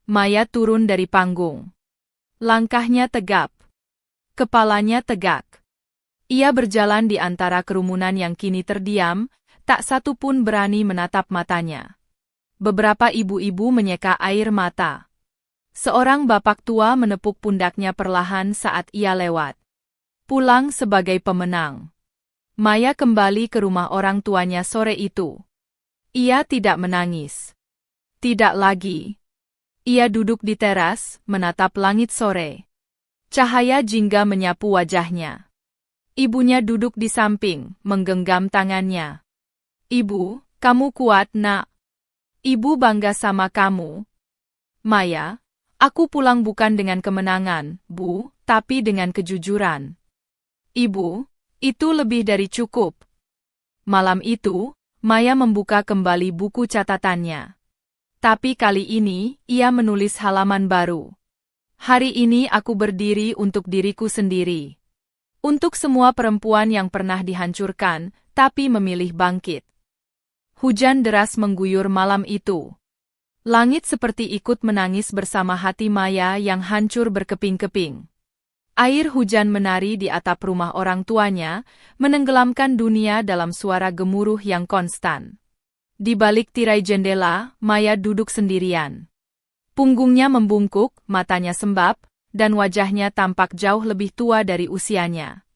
Speaker 1: Maya turun dari panggung. Langkahnya tegap. Kepalanya tegak. Ia berjalan di antara kerumunan yang kini terdiam, tak satu pun berani menatap matanya. Beberapa ibu-ibu menyeka air mata. Seorang bapak tua menepuk pundaknya perlahan saat ia lewat. Pulang sebagai pemenang. Maya kembali ke rumah orang tuanya sore itu. Ia tidak menangis. Tidak lagi. Ia duduk di teras, menatap langit sore. Cahaya jingga menyapu wajahnya. Ibunya duduk di samping, menggenggam tangannya. Ibu, kamu kuat, nak. Ibu bangga sama kamu. Maya, aku pulang bukan dengan kemenangan, Bu, tapi dengan kejujuran. Ibu, itu lebih dari cukup. Malam itu, Maya membuka kembali buku catatannya. Tapi kali ini, ia menulis halaman baru. Hari ini aku berdiri untuk diriku sendiri. Untuk semua perempuan yang pernah dihancurkan, tapi memilih bangkit. Hujan deras mengguyur malam itu. Langit seperti ikut menangis bersama hati Maya yang hancur berkeping-keping. Air hujan menari di atap rumah orang tuanya, menenggelamkan dunia dalam suara gemuruh yang konstan. Di balik tirai jendela, Maya duduk sendirian. Punggungnya membungkuk, matanya sembab, dan wajahnya tampak jauh lebih tua dari usianya.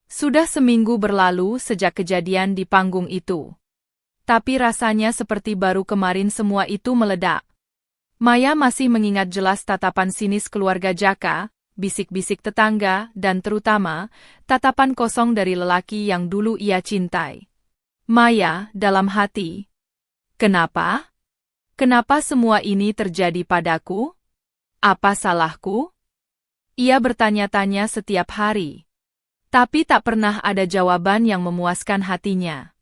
Speaker 1: Sudah seminggu berlalu sejak kejadian di panggung itu. Tapi rasanya seperti baru kemarin semua itu meledak. Maya masih mengingat jelas tatapan sinis keluarga Jaka, bisik-bisik tetangga, dan terutama, tatapan kosong dari lelaki yang dulu ia cintai. Maya, dalam hati. Kenapa? Kenapa semua ini terjadi padaku? Apa salahku? Ia bertanya-tanya setiap hari. Tapi tak pernah ada jawaban yang memuaskan hatinya.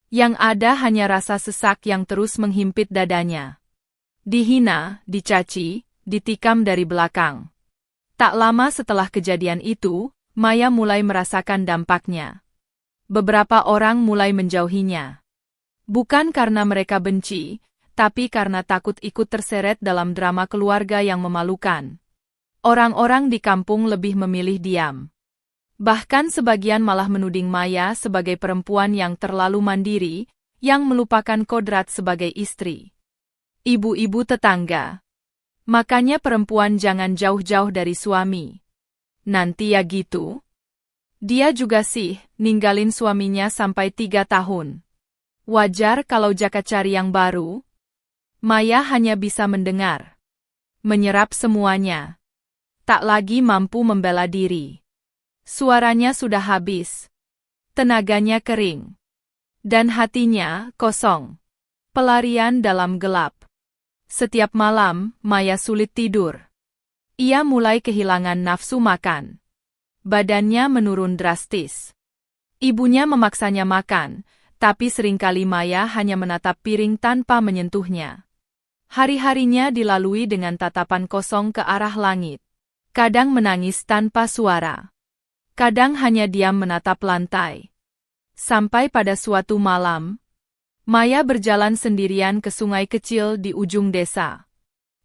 Speaker 1: Yang ada hanya rasa sesak yang terus menghimpit dadanya. Dihina, dicaci, ditikam dari belakang. Tak lama setelah kejadian itu, Maya mulai merasakan dampaknya. beberapa orang mulai menjauhinya. Bukan karena mereka benci, tapi karena takut ikut terseret dalam drama keluarga yang memalukan. Orang-orang di kampung lebih memilih diam. Bahkan sebagian malah menuding Maya sebagai perempuan yang terlalu mandiri, yang melupakan kodrat sebagai istri. Ibu-ibu tetangga. Makanya perempuan jangan jauh-jauh dari suami. Nanti ya gitu. Dia juga sih, ninggalin suaminya sampai 3 tahun. Wajar kalau Jaka cari yang baru. Maya hanya bisa mendengar. Menyerap semuanya. Tak lagi mampu membela diri. Suaranya sudah habis. Tenaganya kering. Dan hatinya kosong. Pelarian dalam gelap. Setiap malam, Maya sulit tidur. Ia mulai kehilangan nafsu makan. Badannya menurun drastis. Ibunya memaksanya makan, tapi seringkali Maya hanya menatap piring tanpa menyentuhnya. Hari-harinya dilalui dengan tatapan kosong ke arah langit. Kadang menangis tanpa suara. Kadang hanya diam menatap lantai. Sampai pada suatu malam, Maya berjalan sendirian ke sungai kecil di ujung desa.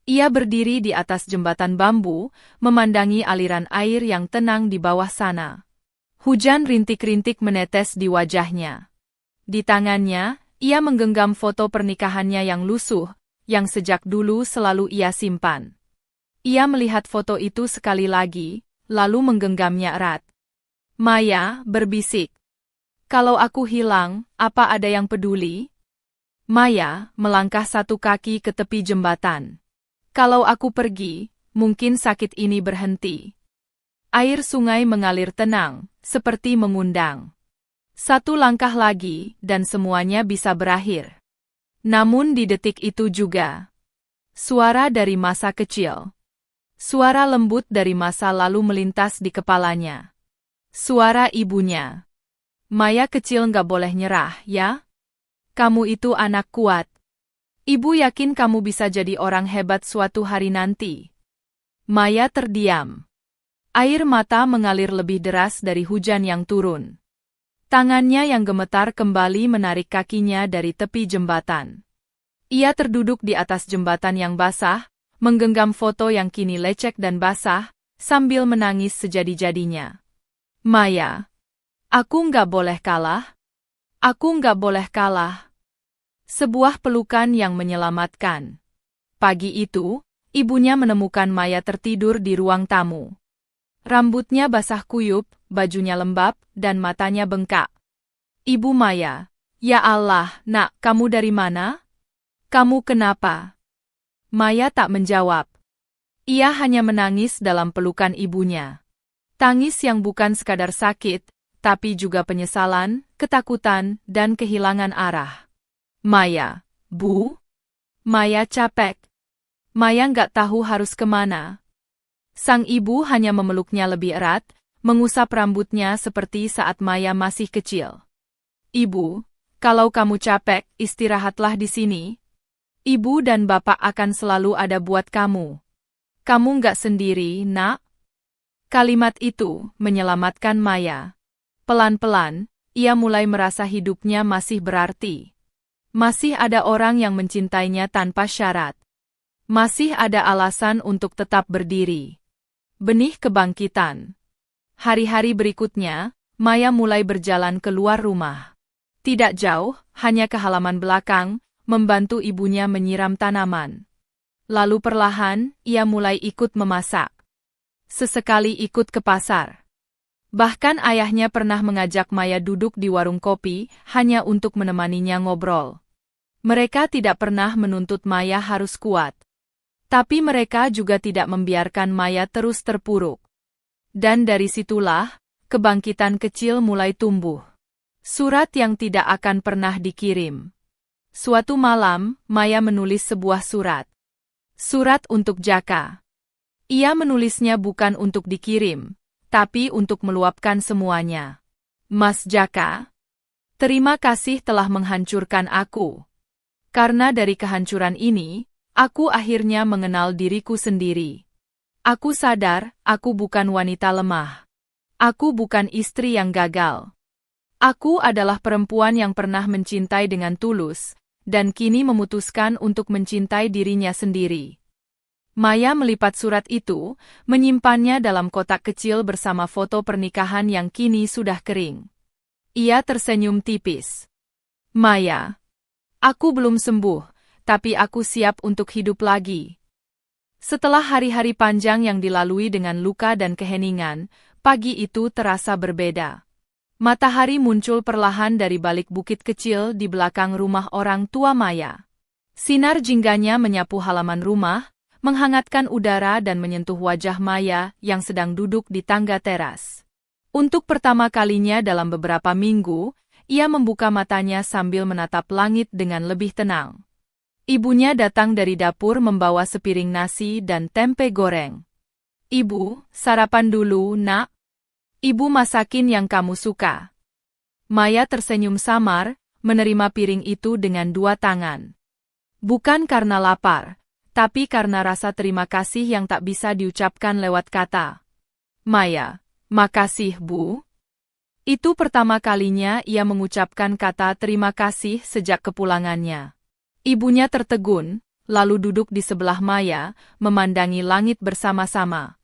Speaker 1: Ia berdiri di atas jembatan bambu, memandangi aliran air yang tenang di bawah sana. Hujan rintik-rintik menetes di wajahnya. Di tangannya, ia menggenggam foto pernikahannya yang lusuh, yang sejak dulu selalu ia simpan. Ia melihat foto itu sekali lagi, lalu menggenggamnya erat. Maya berbisik. Kalau aku hilang, apa ada yang peduli? Maya melangkah satu kaki ke tepi jembatan. Kalau aku pergi, mungkin sakit ini berhenti. Air sungai mengalir tenang, seperti mengundang. Satu langkah lagi, dan semuanya bisa berakhir. Namun di detik itu juga, suara dari masa kecil. Suara lembut dari masa lalu melintas di kepalanya. Suara ibunya. Maya kecil nggak boleh nyerah, ya? Kamu itu anak kuat. Ibu yakin kamu bisa jadi orang hebat suatu hari nanti. Maya terdiam. Air mata mengalir lebih deras dari hujan yang turun. Tangannya yang gemetar kembali menarik kakinya dari tepi jembatan. Ia terduduk di atas jembatan yang basah, menggenggam foto yang kini lecek dan basah, sambil menangis sejadi-jadinya. Maya, aku nggak boleh kalah. Aku nggak boleh kalah. Sebuah pelukan yang menyelamatkan. Pagi itu, ibunya menemukan Maya tertidur di ruang tamu. Rambutnya basah kuyup, bajunya lembab, dan matanya bengkak. Ibu Maya, ya Allah, nak, kamu dari mana? Kamu kenapa? Maya tak menjawab. Ia hanya menangis dalam pelukan ibunya. Tangis yang bukan sekadar sakit, tapi juga penyesalan, ketakutan, dan kehilangan arah. Maya, Bu? Maya capek. Maya nggak tahu harus kemana. Sang ibu hanya memeluknya lebih erat, mengusap rambutnya seperti saat Maya masih kecil. Ibu, kalau kamu capek, istirahatlah di sini. Ibu dan bapak akan selalu ada buat kamu. Kamu nggak sendiri, nak. Kalimat itu menyelamatkan Maya. Pelan-pelan, ia mulai merasa hidupnya masih berarti. Masih ada orang yang mencintainya tanpa syarat. Masih ada alasan untuk tetap berdiri. Benih kebangkitan. Hari-hari berikutnya, Maya mulai berjalan keluar rumah. Tidak jauh, hanya ke halaman belakang, membantu ibunya menyiram tanaman. Lalu perlahan, ia mulai ikut memasak. Sesekali ikut ke pasar. Bahkan ayahnya pernah mengajak Maya duduk di warung kopi, hanya untuk menemaninya ngobrol. Mereka tidak pernah menuntut Maya harus kuat. Tapi mereka juga tidak membiarkan Maya terus terpuruk. Dan dari situlah, kebangkitan kecil mulai tumbuh. Surat yang tidak akan pernah dikirim. Suatu malam, Maya menulis sebuah surat. Surat untuk Jaka. Ia menulisnya bukan untuk dikirim, tapi untuk meluapkan semuanya. Mas Jaka, terima kasih telah menghancurkan aku. Karena dari kehancuran ini, aku akhirnya mengenal diriku sendiri. Aku sadar, aku bukan wanita lemah. Aku bukan istri yang gagal. Aku adalah perempuan yang pernah mencintai dengan tulus, dan kini memutuskan untuk mencintai dirinya sendiri. Maya melipat surat itu, menyimpannya dalam kotak kecil bersama foto pernikahan yang kini sudah kering. Ia tersenyum tipis. Maya, aku belum sembuh, tapi aku siap untuk hidup lagi. Setelah hari-hari panjang yang dilalui dengan luka dan keheningan, pagi itu terasa berbeda. Matahari muncul perlahan dari balik bukit kecil di belakang rumah orang tua Maya. Sinar jingganya menyapu halaman rumah, menghangatkan udara dan menyentuh wajah Maya yang sedang duduk di tangga teras. Untuk pertama kalinya dalam beberapa minggu, ia membuka matanya sambil menatap langit dengan lebih tenang. Ibunya datang dari dapur membawa sepiring nasi dan tempe goreng. Ibu, sarapan dulu, nak. Ibu masakin yang kamu suka. Maya tersenyum samar, menerima piring itu dengan dua tangan. Bukan karena lapar, tapi karena rasa terima kasih yang tak bisa diucapkan lewat kata. Maya, makasih, Bu. Itu pertama kalinya ia mengucapkan kata terima kasih sejak kepulangannya. Ibunya tertegun, lalu duduk di sebelah Maya, memandangi langit bersama-sama.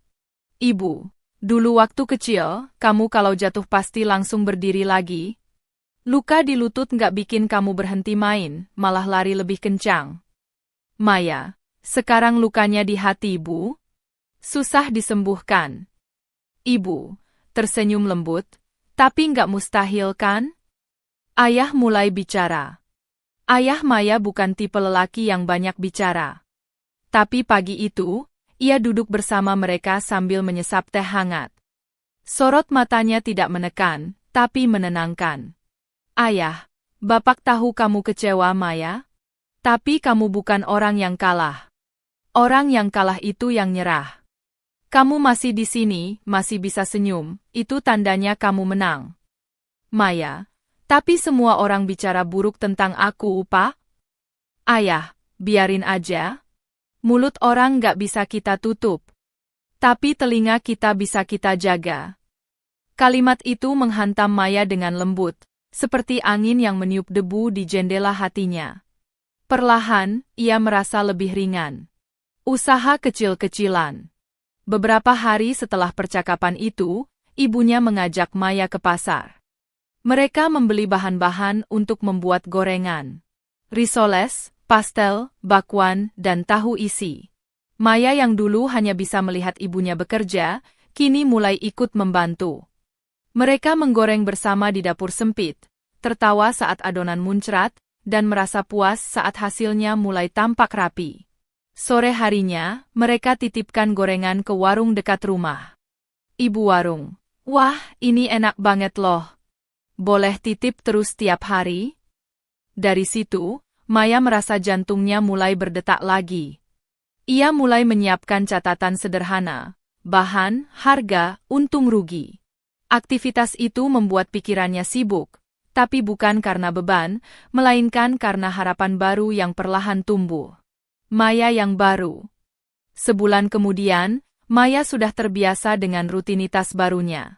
Speaker 1: Ibu, dulu waktu kecil, kamu kalau jatuh pasti langsung berdiri lagi. Luka di lutut nggak bikin kamu berhenti main, malah lari lebih kencang. Maya, sekarang lukanya di hati, Bu. Susah disembuhkan. Ibu, tersenyum lembut, tapi nggak mustahil kan? Ayah mulai bicara. Ayah Maya bukan tipe lelaki yang banyak bicara. Tapi pagi itu, ia duduk bersama mereka sambil menyesap teh hangat. Sorot matanya tidak menekan, tapi menenangkan. Ayah, Bapak tahu kamu kecewa, Maya. Tapi kamu bukan orang yang kalah. Orang yang kalah itu yang nyerah. Kamu masih di sini, masih bisa senyum, itu tandanya kamu menang. Maya, tapi semua orang bicara buruk tentang aku, Pak. Ayah, biarin aja. Mulut orang nggak bisa kita tutup. Tapi telinga kita bisa kita jaga. Kalimat itu menghantam Maya dengan lembut, seperti angin yang meniup debu di jendela hatinya. Perlahan, ia merasa lebih ringan. Usaha kecil-kecilan. Beberapa hari setelah percakapan itu, ibunya mengajak Maya ke pasar. Mereka membeli bahan-bahan untuk membuat gorengan. Risoles, pastel, bakwan, dan tahu isi. Maya yang dulu hanya bisa melihat ibunya bekerja, kini mulai ikut membantu. Mereka menggoreng bersama di dapur sempit, tertawa saat adonan muncrat, dan merasa puas saat hasilnya mulai tampak rapi. Sore harinya, mereka titipkan gorengan ke warung dekat rumah. Ibu warung, wah, ini enak banget loh. Boleh titip terus tiap hari? Dari situ, Maya merasa jantungnya mulai berdetak lagi. Ia mulai menyiapkan catatan sederhana, bahan, harga, untung rugi. Aktivitas itu membuat pikirannya sibuk, tapi bukan karena beban, melainkan karena harapan baru yang perlahan tumbuh. Maya yang baru. Sebulan kemudian, Maya sudah terbiasa dengan rutinitas barunya.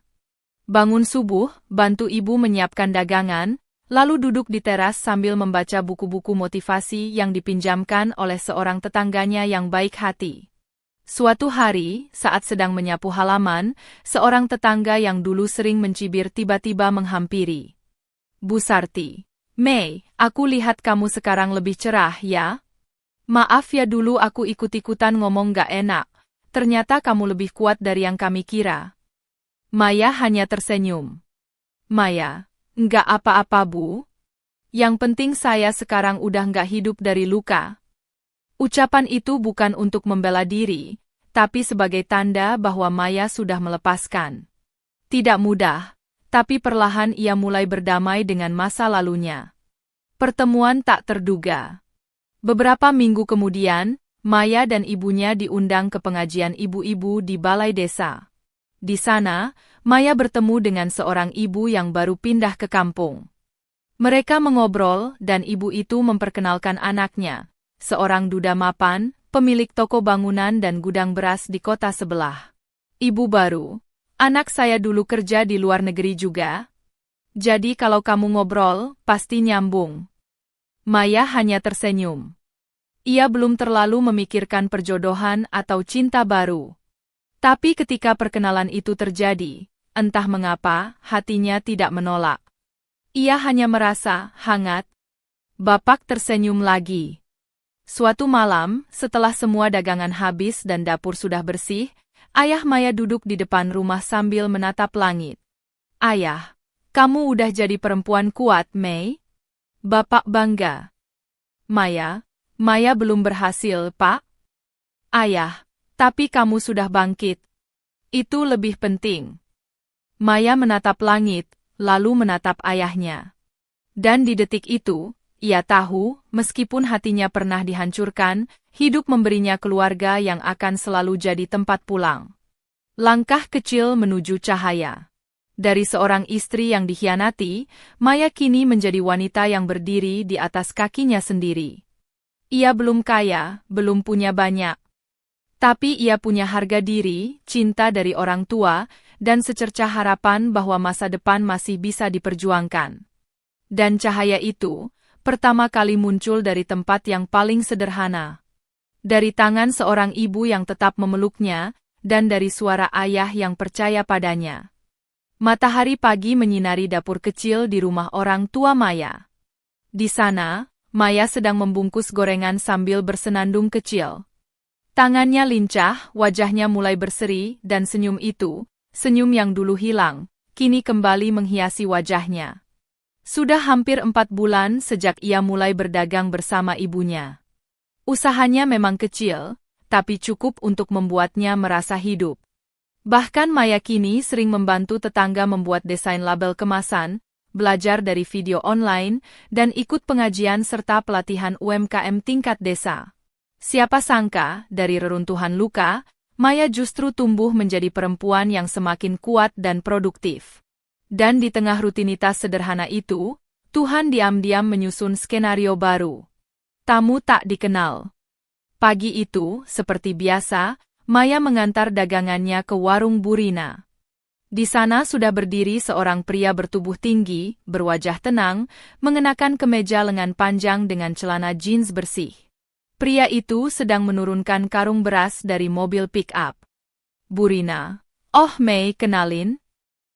Speaker 1: Bangun subuh, bantu ibu menyiapkan dagangan, lalu duduk di teras sambil membaca buku-buku motivasi yang dipinjamkan oleh seorang tetangganya yang baik hati. Suatu hari, saat sedang menyapu halaman, seorang tetangga yang dulu sering mencibir tiba-tiba menghampiri. Bu Sarti, Mei, aku lihat kamu sekarang lebih cerah ya? Maaf ya dulu aku ikut-ikutan ngomong gak enak, ternyata kamu lebih kuat dari yang kami kira. Maya hanya tersenyum. Maya, enggak apa-apa Bu. Yang penting saya sekarang udah enggak hidup dari luka. Ucapan itu bukan untuk membela diri, tapi sebagai tanda bahwa Maya sudah melepaskan. Tidak mudah, tapi perlahan ia mulai berdamai dengan masa lalunya. Pertemuan tak terduga. Beberapa minggu kemudian, Maya dan ibunya diundang ke pengajian ibu-ibu di balai desa. Di sana, Maya bertemu dengan seorang ibu yang baru pindah ke kampung. Mereka mengobrol dan ibu itu memperkenalkan anaknya, seorang duda mapan, pemilik toko bangunan dan gudang beras di kota sebelah. Ibu baru, anak saya dulu kerja di luar negeri juga. Jadi kalau kamu ngobrol, pasti nyambung. Maya hanya tersenyum. Ia belum terlalu memikirkan perjodohan atau cinta baru. Tapi ketika perkenalan itu terjadi, entah mengapa, hatinya tidak menolak. Ia hanya merasa hangat. Bapak tersenyum lagi. Suatu malam, setelah semua dagangan habis dan dapur sudah bersih, ayah Maya duduk di depan rumah sambil menatap langit. Ayah, kamu udah jadi perempuan kuat, Mei? Bapak bangga. Maya belum berhasil, Pak. Ayah, tapi kamu sudah bangkit. Itu lebih penting. Maya menatap langit, lalu menatap ayahnya. Dan di detik itu, ia tahu, meskipun hatinya pernah dihancurkan, hidup memberinya keluarga yang akan selalu jadi tempat pulang. Langkah kecil menuju cahaya. Dari seorang istri yang dikhianati, Maya kini menjadi wanita yang berdiri di atas kakinya sendiri. Ia belum kaya, belum punya banyak. Tapi ia punya harga diri, cinta dari orang tua, dan secercah harapan bahwa masa depan masih bisa diperjuangkan. Dan cahaya itu, pertama kali muncul dari tempat yang paling sederhana. Dari tangan seorang ibu yang tetap memeluknya, dan dari suara ayah yang percaya padanya. Matahari pagi menyinari dapur kecil di rumah orang tua Maya. Di sana, Maya sedang membungkus gorengan sambil bersenandung kecil. Tangannya lincah, wajahnya mulai berseri, dan senyum itu, senyum yang dulu hilang, kini kembali menghiasi wajahnya. Sudah hampir 4 bulan sejak ia mulai berdagang bersama ibunya. Usahanya memang kecil, tapi cukup untuk membuatnya merasa hidup. Bahkan Maya kini sering membantu tetangga membuat desain label kemasan, belajar dari video online, dan ikut pengajian serta pelatihan UMKM tingkat desa. Siapa sangka, dari reruntuhan luka, Maya justru tumbuh menjadi perempuan yang semakin kuat dan produktif. Dan di tengah rutinitas sederhana itu, Tuhan diam-diam menyusun skenario baru. Tamu tak dikenal. Pagi itu, seperti biasa, Maya mengantar dagangannya ke warung Burina. Di sana sudah berdiri seorang pria bertubuh tinggi, berwajah tenang, mengenakan kemeja lengan panjang dengan celana jeans bersih. Pria itu sedang menurunkan karung beras dari mobil pick-up. Burina. Oh Mei, kenalin.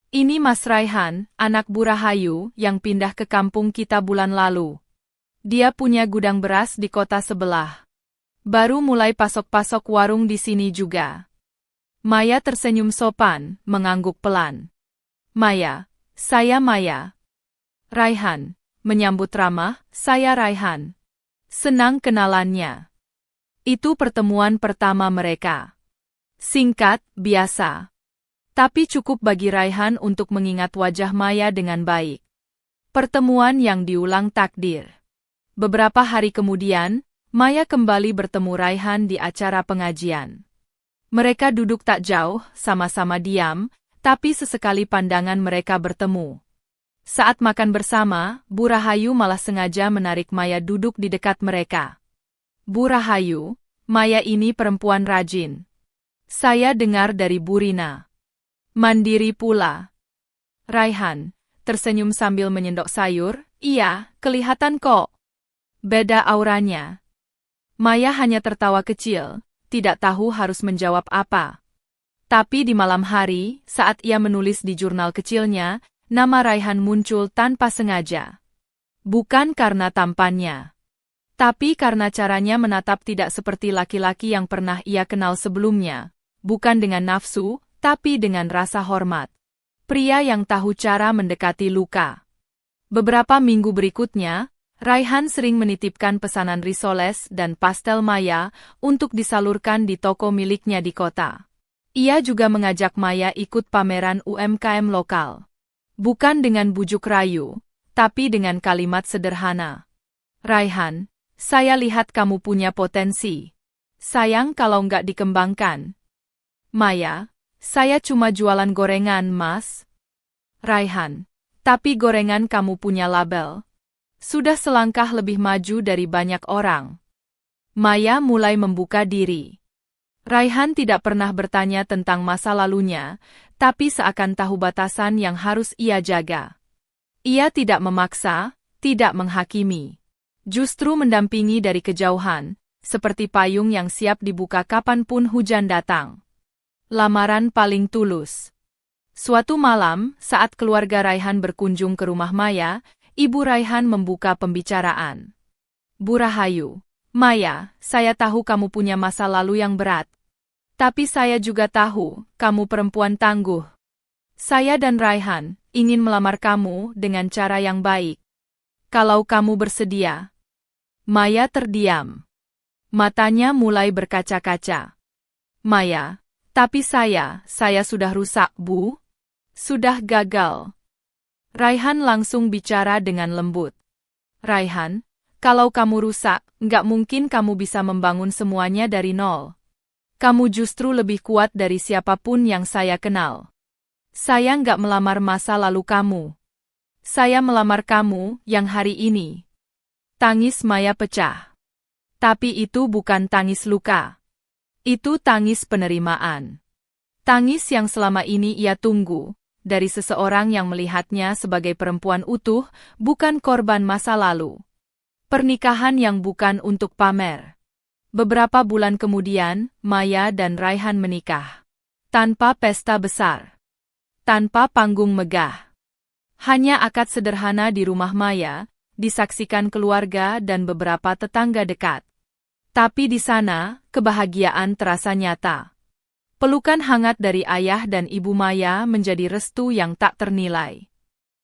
Speaker 1: Ini Mas Raihan, anak Bu Rahayu, yang pindah ke kampung kita bulan lalu. Dia punya gudang beras di kota sebelah. Baru mulai pasok-pasok warung di sini juga. Maya tersenyum sopan, mengangguk pelan. Saya Maya. Raihan, menyambut ramah, saya Raihan. Senang kenalannya. Itu pertemuan pertama mereka. Singkat, biasa. Tapi cukup bagi Raihan untuk mengingat wajah Maya dengan baik. Pertemuan yang diulang takdir. Beberapa hari kemudian, Maya kembali bertemu Raihan di acara pengajian. Mereka duduk tak jauh, sama-sama diam, tapi sesekali pandangan mereka bertemu. Saat makan bersama, Bu Rahayu malah sengaja menarik Maya duduk di dekat mereka. Bu Rahayu, Maya ini perempuan rajin. Saya dengar dari Bu Rina. Mandiri pula. Raihan, tersenyum sambil menyendok sayur, iya, kelihatan kok. Beda auranya. Maya hanya tertawa kecil, tidak tahu harus menjawab apa. Tapi di malam hari, saat ia menulis di jurnal kecilnya, nama Raihan muncul tanpa sengaja. Bukan karena tampannya, tapi karena caranya menatap tidak seperti laki-laki yang pernah ia kenal sebelumnya. Bukan dengan nafsu, tapi dengan rasa hormat. Pria yang tahu cara mendekati luka. Beberapa minggu berikutnya, Raihan sering menitipkan pesanan risoles dan pastel Maya untuk disalurkan di toko miliknya di kota. Ia juga mengajak Maya ikut pameran UMKM lokal. Bukan dengan bujuk rayu, tapi dengan kalimat sederhana. Raihan, saya lihat kamu punya potensi. Sayang kalau nggak dikembangkan. Maya, saya cuma jualan gorengan, Mas. Raihan, tapi gorengan kamu punya label. Sudah selangkah lebih maju dari banyak orang. Maya mulai membuka diri. Raihan tidak pernah bertanya tentang masa lalunya, tapi seakan tahu batasan yang harus ia jaga. Ia tidak memaksa, tidak menghakimi. Justru mendampingi dari kejauhan, seperti payung yang siap dibuka kapanpun hujan datang. Lamaran paling tulus. Suatu malam, saat keluarga Raihan berkunjung ke rumah Maya, Ibu Raihan membuka pembicaraan. Bu Rahayu, Maya, saya tahu kamu punya masa lalu yang berat. Tapi saya juga tahu, kamu perempuan tangguh. Saya dan Raihan ingin melamar kamu dengan cara yang baik. Kalau kamu bersedia. Maya terdiam. Matanya mulai berkaca-kaca. Maya, tapi saya sudah rusak, Bu. Sudah gagal. Raihan langsung bicara dengan lembut. Raihan, kalau kamu rusak, nggak mungkin kamu bisa membangun semuanya dari nol. Kamu justru lebih kuat dari siapapun yang saya kenal. Saya nggak melamar masa lalu kamu. Saya melamar kamu yang hari ini. Tangis Maya pecah. Tapi itu bukan tangis luka. Itu tangis penerimaan. Tangis yang selama ini ia tunggu. Dari seseorang yang melihatnya sebagai perempuan utuh, bukan korban masa lalu. Pernikahan yang bukan untuk pamer. Beberapa bulan kemudian, Maya dan Raihan menikah. Tanpa pesta besar. Tanpa panggung megah. Hanya akad sederhana di rumah Maya, disaksikan keluarga dan beberapa tetangga dekat. Tapi di sana, kebahagiaan terasa nyata. Pelukan hangat dari ayah dan ibu Maya menjadi restu yang tak ternilai.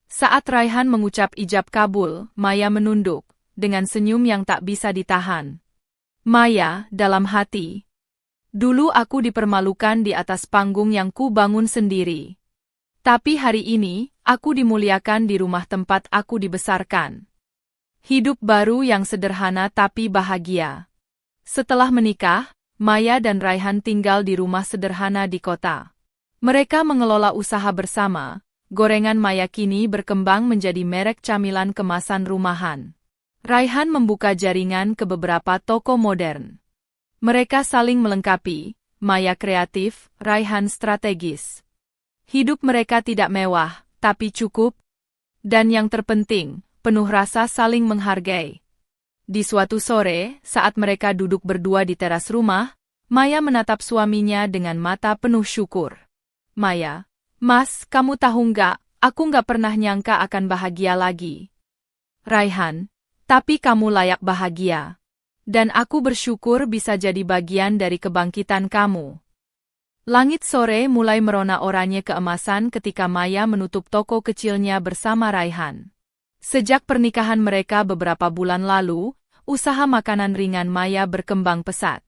Speaker 1: Saat Raihan mengucap ijab kabul, Maya menunduk, dengan senyum yang tak bisa ditahan. Maya, dalam hati. Dulu aku dipermalukan di atas panggung yang ku bangun sendiri. Tapi hari ini, aku dimuliakan di rumah tempat aku dibesarkan. Hidup baru yang sederhana tapi bahagia. Setelah menikah, Maya dan Raihan tinggal di rumah sederhana di kota. Mereka mengelola usaha bersama. Gorengan Maya kini berkembang menjadi merek camilan kemasan rumahan. Raihan membuka jaringan ke beberapa toko modern. Mereka saling melengkapi, Maya kreatif, Raihan strategis. Hidup mereka tidak mewah, tapi cukup. Dan yang terpenting, penuh rasa saling menghargai. Di suatu sore, saat mereka duduk berdua di teras rumah, Maya menatap suaminya dengan mata penuh syukur. Maya, Mas, kamu tahu nggak, aku nggak pernah nyangka akan bahagia lagi. Raihan, tapi kamu layak bahagia. Dan aku bersyukur bisa jadi bagian dari kebangkitan kamu. Langit sore mulai merona oranye keemasan ketika Maya menutup toko kecilnya bersama Raihan. Sejak pernikahan mereka beberapa bulan lalu, usaha makanan ringan Maya berkembang pesat.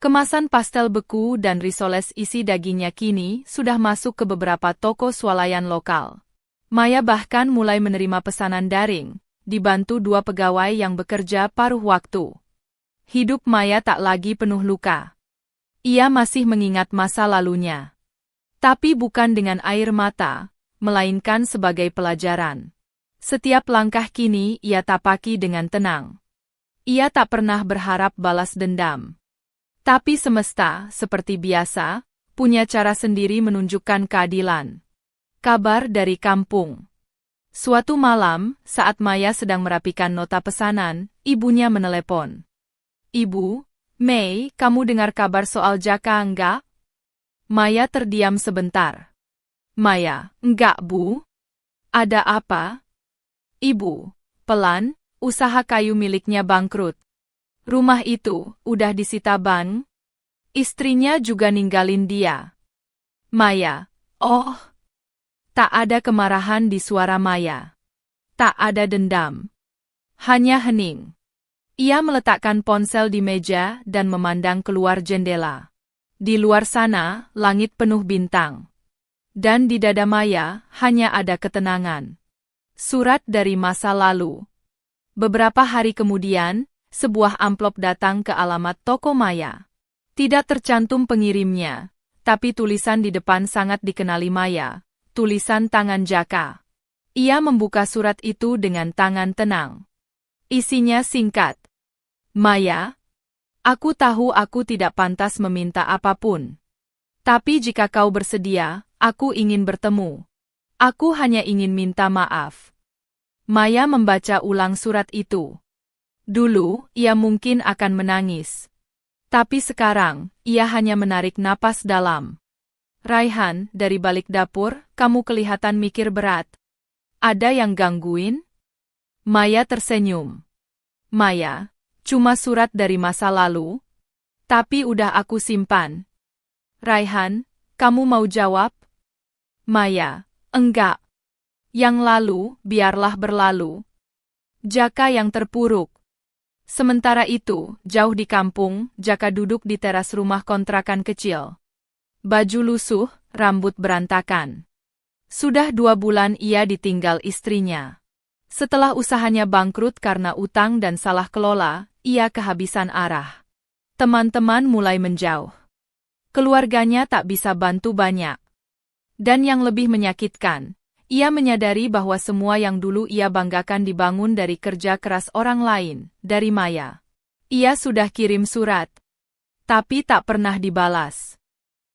Speaker 1: Kemasan pastel beku dan risoles isi dagingnya kini sudah masuk ke beberapa toko swalayan lokal. Maya bahkan mulai menerima pesanan daring, dibantu 2 pegawai yang bekerja paruh waktu. Hidup Maya tak lagi penuh luka. Ia masih mengingat masa lalunya. Tapi bukan dengan air mata, melainkan sebagai pelajaran. Setiap langkah kini ia tapaki dengan tenang. Ia tak pernah berharap balas dendam. Tapi semesta, seperti biasa, punya cara sendiri menunjukkan keadilan. Kabar dari kampung. Suatu malam, saat Maya sedang merapikan nota pesanan, ibunya menelepon. Ibu, Mei, kamu dengar kabar soal Jaka enggak? Maya terdiam sebentar. Maya, enggak Bu. Ada apa? Ibu, pelan, usaha kayu miliknya bangkrut. Rumah itu udah disita bank. Istrinya juga ninggalin dia. Maya, oh. Tak ada kemarahan di suara Maya. Tak ada dendam. Hanya hening. Ia meletakkan ponsel di meja dan memandang keluar jendela. Di luar sana, langit penuh bintang. Dan di dada Maya, hanya ada ketenangan. Surat dari masa lalu. Beberapa hari kemudian, sebuah amplop datang ke alamat toko Maya. Tidak tercantum pengirimnya, tapi tulisan di depan sangat dikenali Maya. Tulisan tangan Jaka. Ia membuka surat itu dengan tangan tenang. Isinya singkat. Maya, aku tahu aku tidak pantas meminta apapun. Tapi jika kau bersedia, aku ingin bertemu. Aku hanya ingin minta maaf. Maya membaca ulang surat itu. Dulu, ia mungkin akan menangis. Tapi sekarang, ia hanya menarik napas dalam. Raihan, dari balik dapur, kamu kelihatan mikir berat. Ada yang gangguin? Maya tersenyum. Maya, cuma surat dari masa lalu. Tapi udah aku simpan. Raihan, kamu mau jawab? Maya, enggak. Yang lalu, biarlah berlalu. Jaka yang terpuruk. Sementara itu, jauh di kampung, Jaka duduk di teras rumah kontrakan kecil. Baju lusuh, rambut berantakan. Sudah 2 bulan ia ditinggal istrinya. Setelah usahanya bangkrut karena utang dan salah kelola, ia kehabisan arah. Teman-teman mulai menjauh. Keluarganya tak bisa bantu banyak. Dan yang lebih menyakitkan, ia menyadari bahwa semua yang dulu ia banggakan dibangun dari kerja keras orang lain, dari Maya. Ia sudah kirim surat, tapi tak pernah dibalas.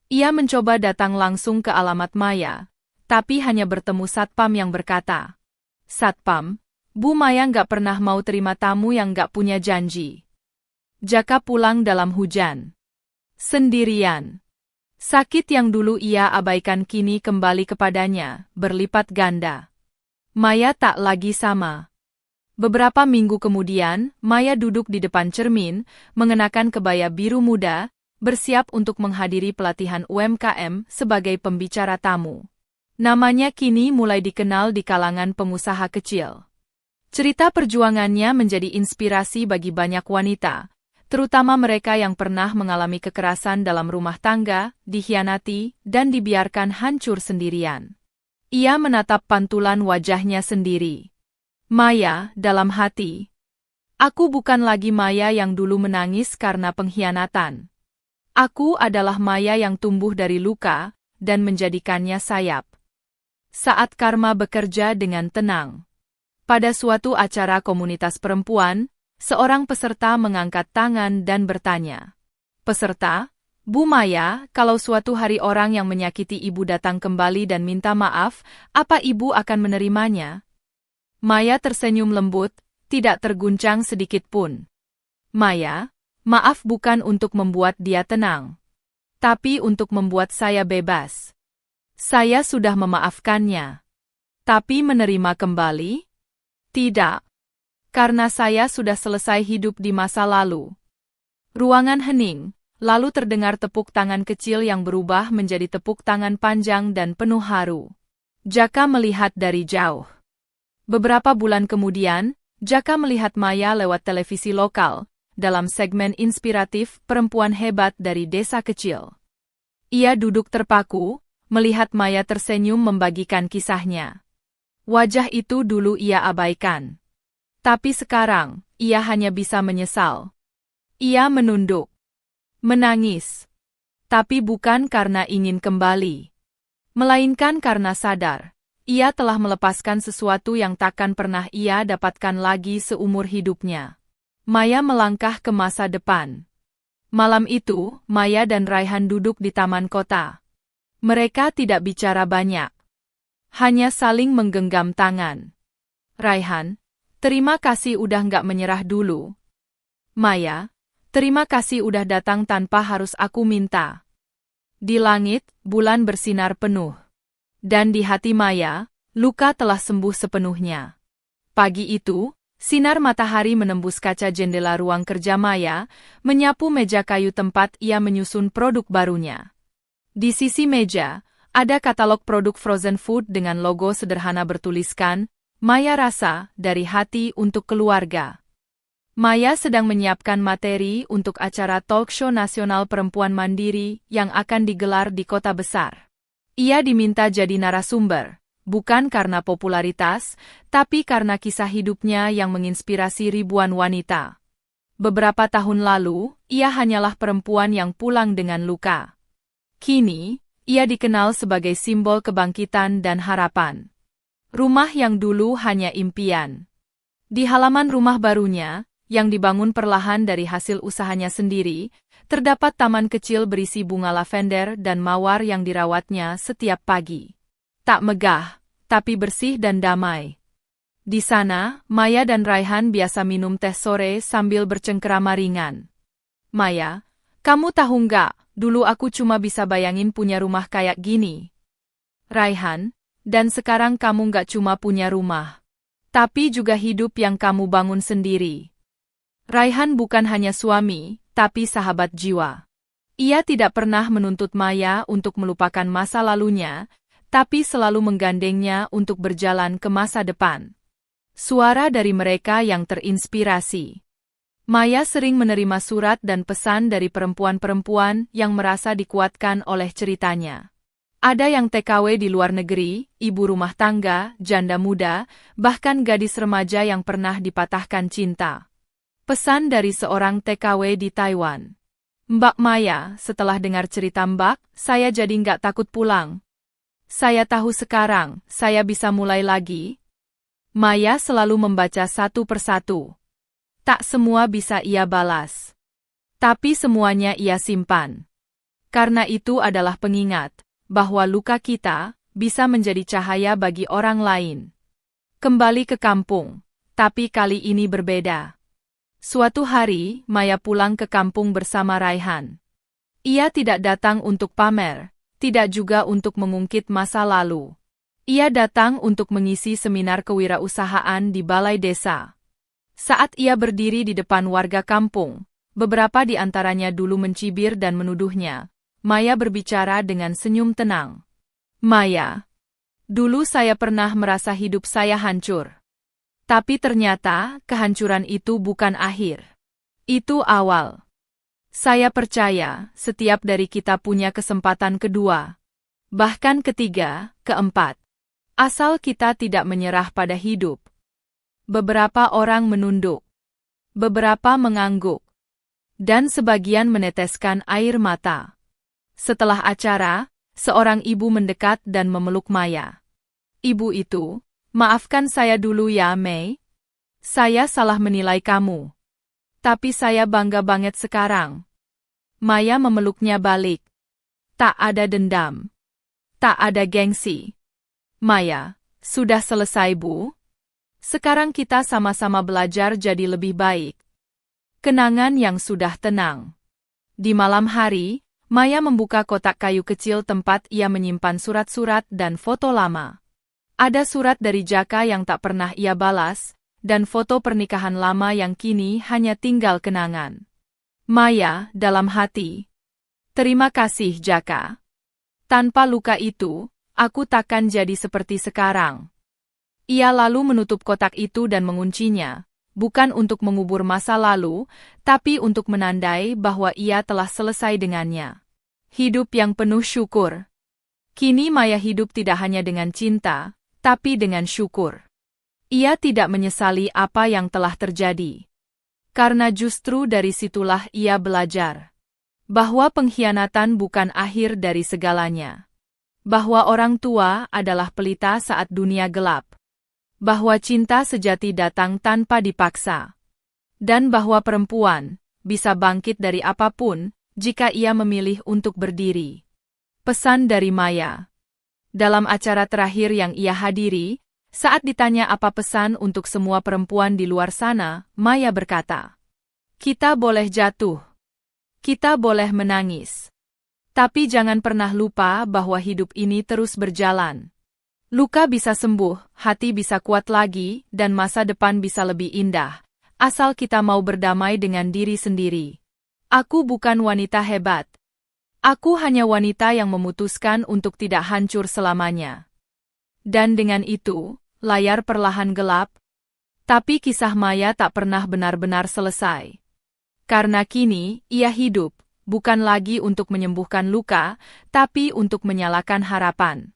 Speaker 1: Ia mencoba datang langsung ke alamat Maya, tapi hanya bertemu satpam yang berkata, "Satpam, Bu Maya nggak pernah mau terima tamu yang nggak punya janji." Jaka pulang dalam hujan. Sendirian. Sakit yang dulu ia abaikan kini kembali kepadanya, berlipat ganda. Maya tak lagi sama. Beberapa minggu kemudian, Maya duduk di depan cermin, mengenakan kebaya biru muda, bersiap untuk menghadiri pelatihan UMKM sebagai pembicara tamu. Namanya kini mulai dikenal di kalangan pengusaha kecil. Cerita perjuangannya menjadi inspirasi bagi banyak wanita, terutama mereka yang pernah mengalami kekerasan dalam rumah tangga, dikhianati, dan dibiarkan hancur sendirian. Ia menatap pantulan wajahnya sendiri. Maya, dalam hati. Aku bukan lagi Maya yang dulu menangis karena pengkhianatan. Aku adalah Maya yang tumbuh dari luka, dan menjadikannya sayap. Saat karma bekerja dengan tenang. Pada suatu acara komunitas perempuan, seorang peserta mengangkat tangan dan bertanya. Peserta, Bu Maya, kalau suatu hari orang yang menyakiti ibu datang kembali dan minta maaf, apa ibu akan menerimanya? Maya tersenyum lembut, tidak terguncang sedikit pun. Maya, maaf bukan untuk membuat dia tenang, tapi untuk membuat saya bebas. Saya sudah memaafkannya. Tapi menerima kembali? Tidak. Karena saya sudah selesai hidup di masa lalu. Ruangan hening, lalu terdengar tepuk tangan kecil yang berubah menjadi tepuk tangan panjang dan penuh haru. Jaka melihat dari jauh. Beberapa bulan kemudian, Jaka melihat Maya lewat televisi lokal, dalam segmen inspiratif perempuan hebat dari desa kecil. Ia duduk terpaku, melihat Maya tersenyum membagikan kisahnya. Wajah itu dulu ia abaikan. Tapi sekarang, ia hanya bisa menyesal. Ia menunduk. Menangis. Tapi bukan karena ingin kembali. Melainkan karena sadar. Ia telah melepaskan sesuatu yang takkan pernah ia dapatkan lagi seumur hidupnya. Maya melangkah ke masa depan. Malam itu, Maya dan Raihan duduk di taman kota. Mereka tidak bicara banyak. Hanya saling menggenggam tangan. Raihan, terima kasih udah nggak menyerah dulu. Maya, terima kasih udah datang tanpa harus aku minta. Di langit, bulan bersinar penuh. Dan di hati Maya, luka telah sembuh sepenuhnya. Pagi itu, sinar matahari menembus kaca jendela ruang kerja Maya, menyapu meja kayu tempat ia menyusun produk barunya. Di sisi meja, ada katalog produk frozen food dengan logo sederhana bertuliskan, Maya Rasa, dari hati untuk keluarga. Maya sedang menyiapkan materi untuk acara talk show nasional perempuan mandiri yang akan digelar di kota besar. Ia diminta jadi narasumber, bukan karena popularitas, tapi karena kisah hidupnya yang menginspirasi ribuan wanita. Beberapa tahun lalu, ia hanyalah perempuan yang pulang dengan luka. Kini, ia dikenal sebagai simbol kebangkitan dan harapan. Rumah yang dulu hanya impian. Di halaman rumah barunya, yang dibangun perlahan dari hasil usahanya sendiri, terdapat taman kecil berisi bunga lavender dan mawar yang dirawatnya setiap pagi. Tak megah, tapi bersih dan damai. Di sana, Maya dan Raihan biasa minum teh sore sambil bercengkerama ringan. Maya, kamu tahu nggak, dulu aku cuma bisa bayangin punya rumah kayak gini. Raihan, dan sekarang kamu nggak cuma punya rumah, tapi juga hidup yang kamu bangun sendiri. Raihan bukan hanya suami, tapi sahabat jiwa. Ia tidak pernah menuntut Maya untuk melupakan masa lalunya, tapi selalu menggandengnya untuk berjalan ke masa depan. Suara dari mereka yang terinspirasi. Maya sering menerima surat dan pesan dari perempuan-perempuan yang merasa dikuatkan oleh ceritanya. Ada yang TKW di luar negeri, ibu rumah tangga, janda muda, bahkan gadis remaja yang pernah dipatahkan cinta. Pesan dari seorang TKW di Taiwan. Mbak Maya, setelah dengar cerita Mbak, saya jadi nggak takut pulang. Saya tahu sekarang, saya bisa mulai lagi. Maya selalu membaca satu persatu. Tak semua bisa ia balas. Tapi semuanya ia simpan. Karena itu adalah pengingat bahwa luka kita bisa menjadi cahaya bagi orang lain. Kembali ke kampung, tapi kali ini berbeda. Suatu hari, Maya pulang ke kampung bersama Raihan. Ia tidak datang untuk pamer, tidak juga untuk mengungkit masa lalu. Ia datang untuk mengisi seminar kewirausahaan di balai desa. Saat ia berdiri di depan warga kampung, beberapa di antaranya dulu mencibir dan menuduhnya. Maya berbicara dengan senyum tenang. Maya, dulu saya pernah merasa hidup saya hancur. Tapi ternyata, kehancuran itu bukan akhir. Itu awal. Saya percaya, setiap dari kita punya kesempatan kedua. Bahkan ketiga, keempat. Asal kita tidak menyerah pada hidup. Beberapa orang menunduk. Beberapa mengangguk. Dan sebagian meneteskan air mata. Setelah acara, seorang ibu mendekat dan memeluk Maya. Ibu itu, maafkan saya dulu ya, Mei. Saya salah menilai kamu. Tapi saya bangga banget sekarang. Maya memeluknya balik. Tak ada dendam. Tak ada gengsi. Maya, sudah selesai, Bu? Sekarang kita sama-sama belajar jadi lebih baik. Kenangan yang sudah tenang. Di malam hari, Maya membuka kotak kayu kecil tempat ia menyimpan surat-surat dan foto lama. Ada surat dari Jaka yang tak pernah ia balas, dan foto pernikahan lama yang kini hanya tinggal kenangan. Maya, dalam hati. Terima kasih, Jaka. Tanpa luka itu, aku takkan jadi seperti sekarang. Ia lalu menutup kotak itu dan menguncinya, bukan untuk mengubur masa lalu, tapi untuk menandai bahwa ia telah selesai dengannya. Hidup yang penuh syukur. Kini Maya hidup tidak hanya dengan cinta, tapi dengan syukur. Ia tidak menyesali apa yang telah terjadi. Karena justru dari situlah ia belajar. Bahwa pengkhianatan bukan akhir dari segalanya. Bahwa orang tua adalah pelita saat dunia gelap. Bahwa cinta sejati datang tanpa dipaksa. Dan bahwa perempuan bisa bangkit dari apapun jika ia memilih untuk berdiri. Pesan dari Maya. Dalam acara terakhir yang ia hadiri, saat ditanya apa pesan untuk semua perempuan di luar sana, Maya berkata, "Kita boleh jatuh. Kita boleh menangis. Tapi jangan pernah lupa bahwa hidup ini terus berjalan. Luka bisa sembuh, hati bisa kuat lagi, dan masa depan bisa lebih indah, asal kita mau berdamai dengan diri sendiri. Aku bukan wanita hebat. Aku hanya wanita yang memutuskan untuk tidak hancur selamanya." Dan dengan itu, layar perlahan gelap. Tapi kisah Maya tak pernah benar-benar selesai. Karena kini, ia hidup. Bukan lagi untuk menyembuhkan luka, tapi untuk menyalakan harapan.